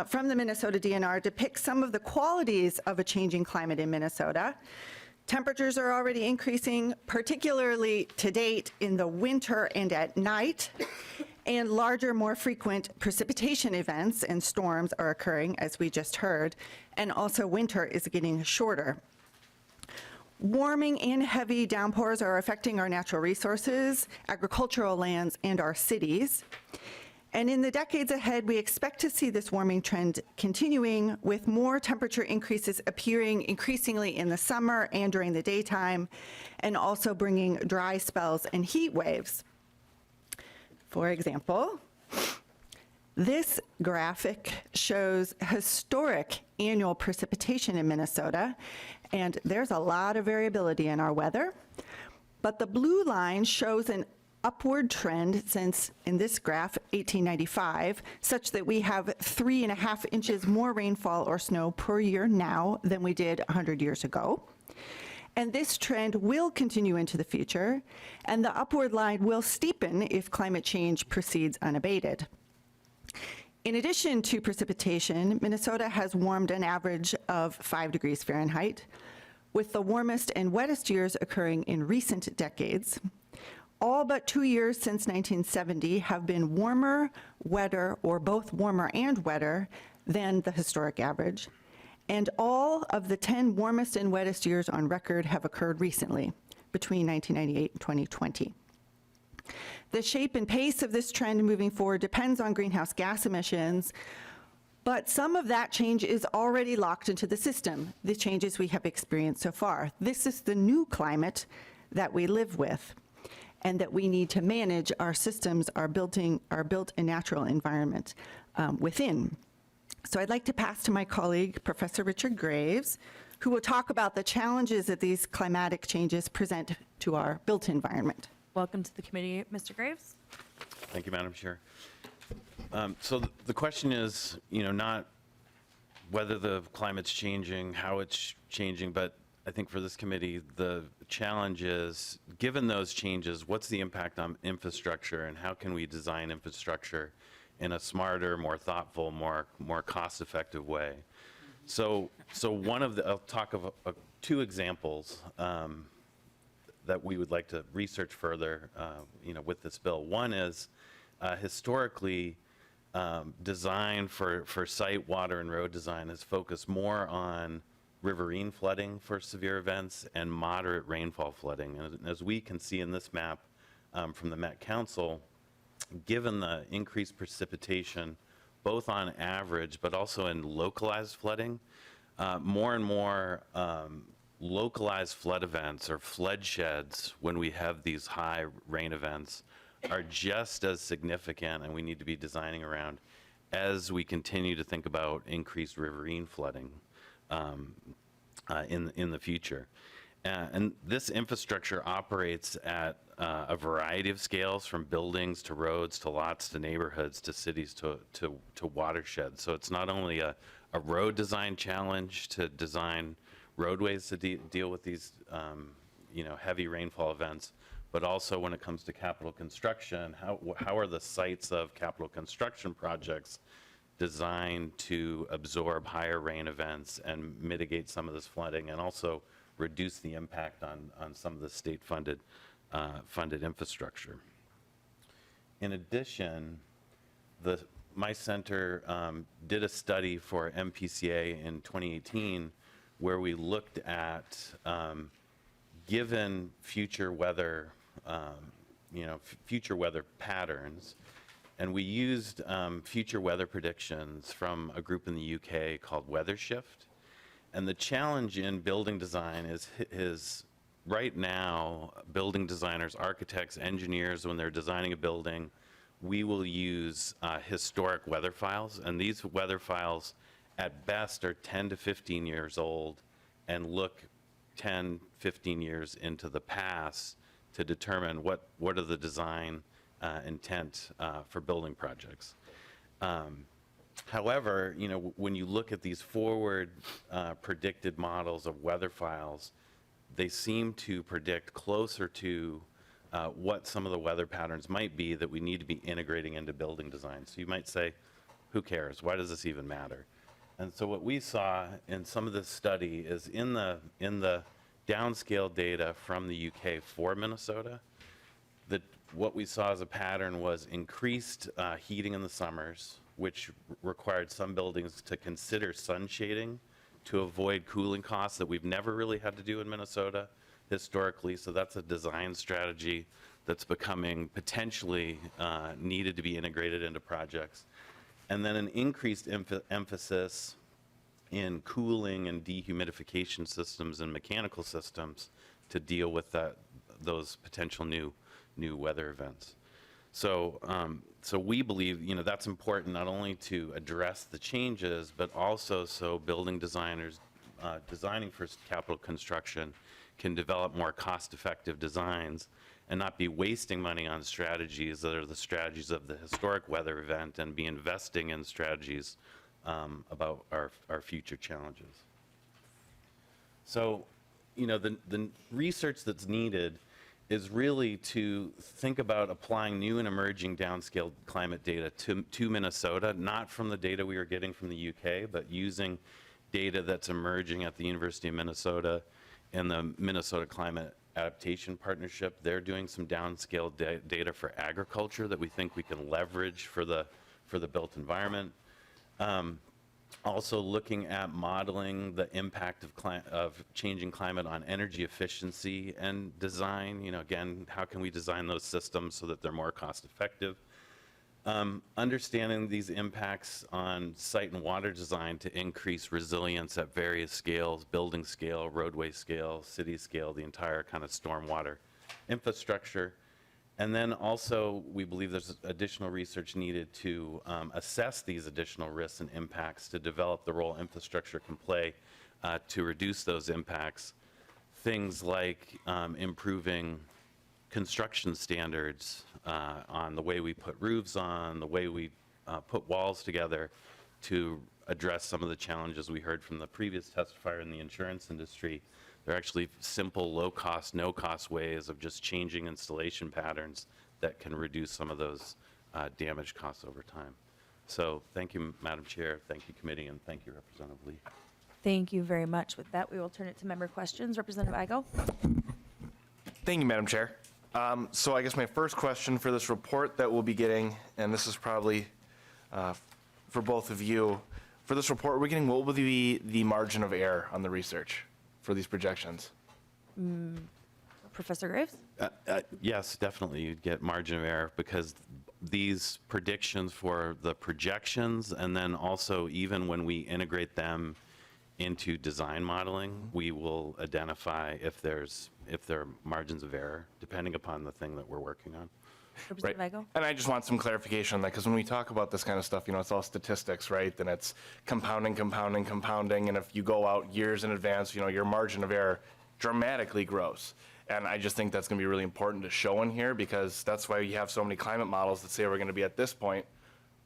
from the Minnesota DNR depicts some of the qualities of a changing climate in Minnesota. Temperatures are already increasing, particularly to date in the winter and at night, and larger, more frequent precipitation events and storms are occurring, as we just heard, and also winter is getting shorter. Warming and heavy downpours are affecting our natural resources, agricultural lands, and our cities. And in the decades ahead, we expect to see this warming trend continuing, with more temperature increases appearing increasingly in the summer and during the daytime, and also bringing dry spells and heat waves. For example, this graphic shows historic annual precipitation in Minnesota, and there's a lot of variability in our weather. But the blue line shows an upward trend since, in this graph, 1895, such that we have 3.5 inches more rainfall or snow per year now than we did 100 years ago. And this trend will continue into the future, and the upward line will steepen if climate change proceeds unabated. In addition to precipitation, Minnesota has warmed an average of 5 degrees Fahrenheit, with the warmest and wettest years occurring in recent decades. All but 2 years since 1970 have been warmer, wetter, or both warmer and wetter than the historic average. And all of the 10 warmest and wettest years on record have occurred recently, between 1998 and 2020. The shape and pace of this trend moving forward depends on greenhouse gas emissions, but some of that change is already locked into the system, the changes we have experienced so far. This is the new climate that we live with, and that we need to manage. Our systems are built a natural environment within. So I'd like to pass to my colleague, Professor Richard Graves, who will talk about the challenges that these climatic changes present to our built environment. Welcome to the committee, Mr. Graves. Thank you, Madam Chair. So the question is, not whether the climate's changing, how it's changing, but I think for this committee, the challenge is, given those changes, what's the impact on infrastructure, and how can we design infrastructure in a smarter, more thoughtful, more cost-effective way? So I'll talk of two examples that we would like to research further, with this bill. One is historically, design for site, water, and road design has focused more on riverine flooding for severe events and moderate rainfall flooding. And as we can see in this map from the Met Council, given the increased precipitation, both on average but also in localized flooding, more and more localized flood events or floodsheds when we have these high rain events are just as significant, and we need to be designing around as we continue to think about increased riverine flooding in the future. And this infrastructure operates at a variety of scales, from buildings to roads to lots to neighborhoods to cities to watersheds. So it's not only a road design challenge to design roadways to deal with these heavy rainfall events, but also when it comes to capital construction, how are the sites of capital construction projects designed to absorb higher rain events and mitigate some of this flooding, and also reduce the impact on some of the state-funded infrastructure. In addition, my center did a study for MPCA in 2018 where we looked at given future weather patterns, and we used future weather predictions from a group in the UK called WeatherShift. And the challenge in building design is right now, building designers, architects, engineers, when they're designing a building, we will use historic weather files, and these weather files at best are 10 to 15 years old and look 10, 15 years into the past to determine what are the design intent for building projects. However, when you look at these forward predicted models of weather files, they seem to predict closer to what some of the weather patterns might be that we need to be integrating into building design. So you might say, who cares? Why does this even matter? And so what we saw in some of this study is in the downscale data from the UK for Minnesota, that what we saw as a pattern was increased heating in the summers, which required some buildings to consider sun shading to avoid cooling costs that we've never really had to do in Minnesota historically. So that's a design strategy that's becoming potentially needed to be integrated into projects. And then an increased emphasis in cooling and dehumidification systems and mechanical systems to deal with those potential new weather events. So we believe that's important not only to address the changes, but also so building designers designing for capital construction can develop more cost-effective designs and not be wasting money on strategies that are the strategies of the historic weather event, and be investing in strategies about our future challenges. So, you know, the research that's needed is really to think about applying new and emerging downscale climate data to Minnesota, not from the data we are getting from the UK, but using data that's emerging at the University of Minnesota and the Minnesota Climate Adaptation Partnership. They're doing some downscale data for agriculture that we think we can leverage for the built environment. Also looking at modeling the impact of changing climate on energy efficiency and design. You know, again, how can we design those systems so that they're more cost effective? Understanding these impacts on site and water design to increase resilience at various scales, building scale, roadway scale, city scale, the entire kind of stormwater infrastructure. And then also, we believe there's additional research needed to assess these additional risks and impacts, to develop the role infrastructure can play to reduce those impacts. Things like improving construction standards on the way we put roofs on, the way we put walls together, to address some of the challenges we heard from the previous testifier in the insurance industry. They're actually simple, low-cost, no-cost ways of just changing installation patterns that can reduce some of those damage costs over time. So thank you, Madam Chair, thank you, committee, and thank you, Representative Lee. Thank you very much. With that, we will turn it to member questions. Representative Igo. Thank you, Madam Chair. So I guess my first question for this report that we'll be getting, and this is probably for both of you, for this report we're getting, what will be the margin of error on the research for these projections? Professor Graves? Yes, definitely, you'd get margin of error, because these predictions for the projections, and then also even when we integrate them into design modeling, we will identify if there are margins of error, depending upon the thing that we're working on. Representative Igo? And I just want some clarification on that, because when we talk about this kind of stuff, you know, it's all statistics, right? Then it's compounding, compounding, compounding, and if you go out years in advance, you know, your margin of error dramatically grows. And I just think that's going to be really important to show in here, because that's why you have so many climate models that say we're going to be at this point,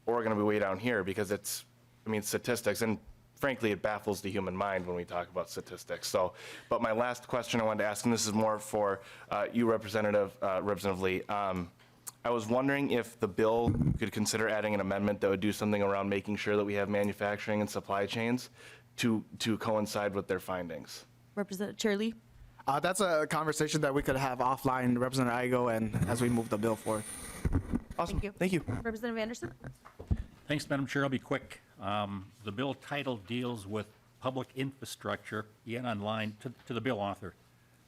or we're going to be way down here, because it's, I mean, statistics, and frankly, it baffles the human mind when we talk about statistics. So, but my last question I wanted to ask, and this is more for you, Representative Lee. I was wondering if the bill could consider adding an amendment that would do something around making sure that we have manufacturing and supply chains to coincide with their findings. Representative Chair Lee? That's a conversation that we could have offline, Representative Igo, and as we move the bill forward. Awesome. Thank you. Thank you. Representative Anderson? Thanks, Madam Chair. I'll be quick. The bill title deals with public infrastructure, again on line, to the bill author.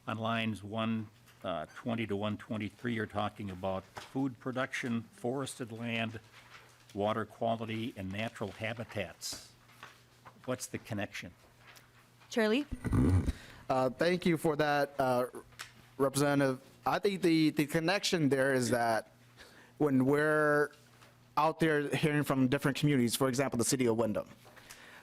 On lines 120 to 123, you're talking about food production, forested land, water quality, and natural habitats. What's the connection? Chair Lee? Thank you for that, Representative. I think the connection there is that when we're out there hearing from different communities, for example, the city of Windham,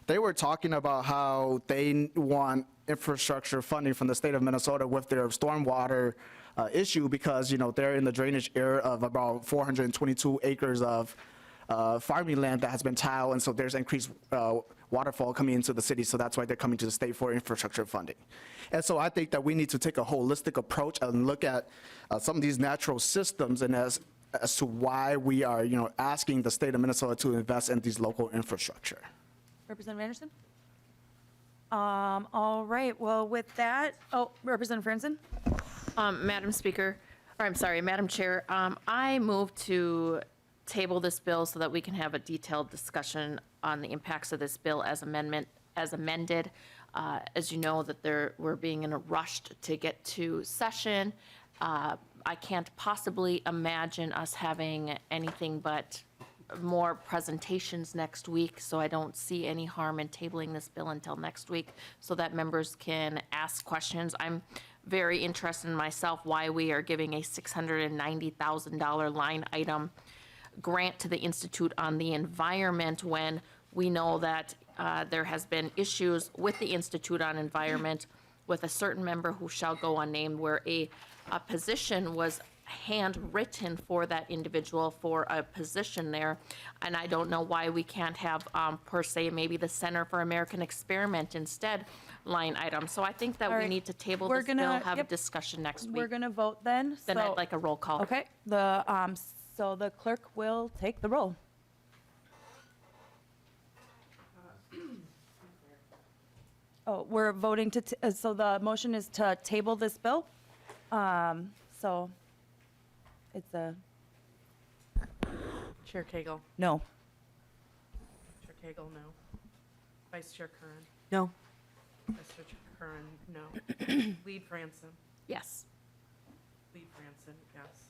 they were talking about how they want infrastructure funding from the state of Minnesota with their stormwater issue, because, you know, they're in the drainage area of about 422 acres of farming land that has been tiled, and so there's increased waterfall coming into the city, so that's why they're coming to the state for infrastructure funding. And so I think that we need to take a holistic approach and look at some of these natural systems, and as to why we are, you know, asking the state of Minnesota to invest in these local infrastructure. Representative Anderson? All right, well, with that, Representative Franson? Madam Speaker, or I'm sorry, Madam Chair, I move to table this bill so that we can have a detailed discussion on the impacts of this bill as amended. As you know, that we're being rushed to get to session. I can't possibly imagine us having anything but more presentations next week, so I don't see any harm in tabling this bill until next week so that members can ask questions. I'm very interested in myself why we are giving a $690,000 line item grant to the Institute on the Environment when we know that there has been issues with the Institute on Environment with a certain member who shall go unnamed, where a position was handwritten for that individual for a position there. And I don't know why we can't have, per se, maybe the Center for American Experiment instead line item. So I think that All we right. need to table We're this bill, gonna- have a yep. discussion next We're week. going to vote then. Then so- I'd like a roll call. Okay, so the clerk will take the roll. Oh, we're voting so the motion is to table this bill. So it's a Chair Cagle. no. Chair Cagle, no. Vice Chair Curran. No. Vice Chair Curran, no. Lead Franson. Yes. Lead Franson, yes.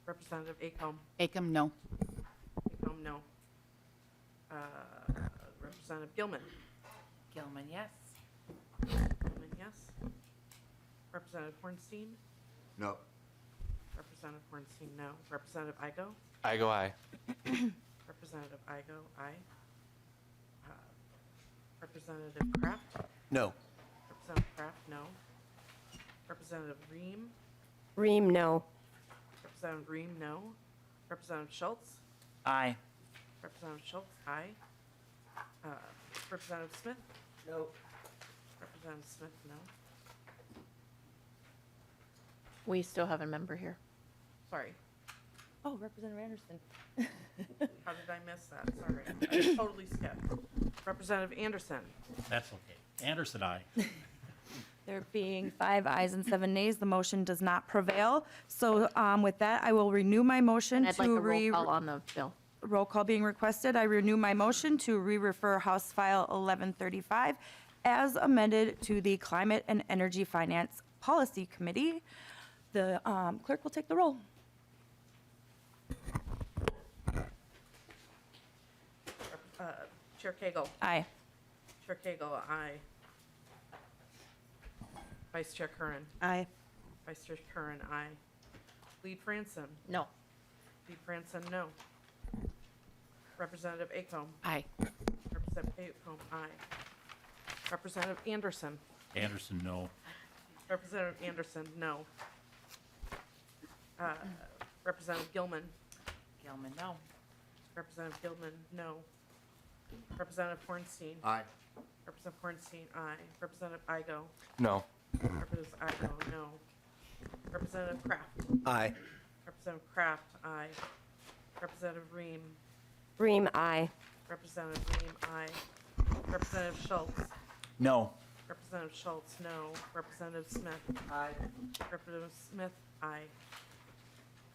Representative Acomb. Acom, no. Acomb, no. Representative Gilman. Gilman, yes. Gilman, yes. Representative Hornstein. No. Representative Hornstein, no. Representative Igo. I go aye. Representative Igo, aye. Representative Kraft. No. Representative Kraft, no. Representative Ream. Ream, no. Representative Ream, no. Representative Schultz. Aye. Representative Schultz, aye. Representative Smith. No. Representative Smith, no. We still have a member here. Sorry. Oh, Representative Anderson. How did I miss that? Sorry. I totally skipped. Representative Anderson. That's okay. Anderson, aye. There being 5 ayes and 7 nays, the motion does not prevail. So with that, I will renew my motion And I'd like to a roll call on the bill. roll call being requested. I renew my motion to re-refer House File 1135 as amended to the Climate and Energy Finance Policy Committee. The clerk will take the roll. Chair Cagle. Aye. Chair Cagle, aye. Vice Chair Curran. Aye. Vice Chair Curran, aye. Lead Franson. No. Lead Franson, no. Representative Acomb. Aye. Representative Acomb, aye. Representative Anderson. Anderson, no. Representative Anderson, no. Representative Gilman. Gilman, no. Representative Gilman, no. Representative Hornstein. Aye. Representative Hornstein, aye. Representative Igo. No. Representative Igo, no. Representative Kraft. Aye. Representative Kraft, aye. Representative Ream. Ream, aye. Representative Ream, aye. Representative Schultz. No. Representative Schultz, no. Representative Smith. Aye. Representative Smith, aye.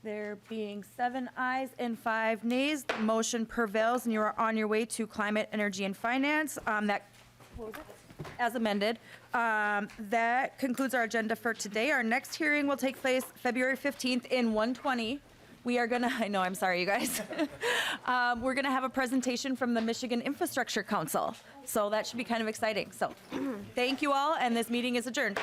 There being 7 ayes and 5 nays, the motion prevails, and you are on your way to Climate, Energy, and Finance. That, what was it? As amended. That concludes our agenda for today. Our next hearing will take place February 15th in 1:20. We are gonna, I know, I'm sorry, you guys. We're gonna have a presentation from the Michigan Infrastructure Council. So that should be kind of exciting. So thank you all, and this meeting is adjourned.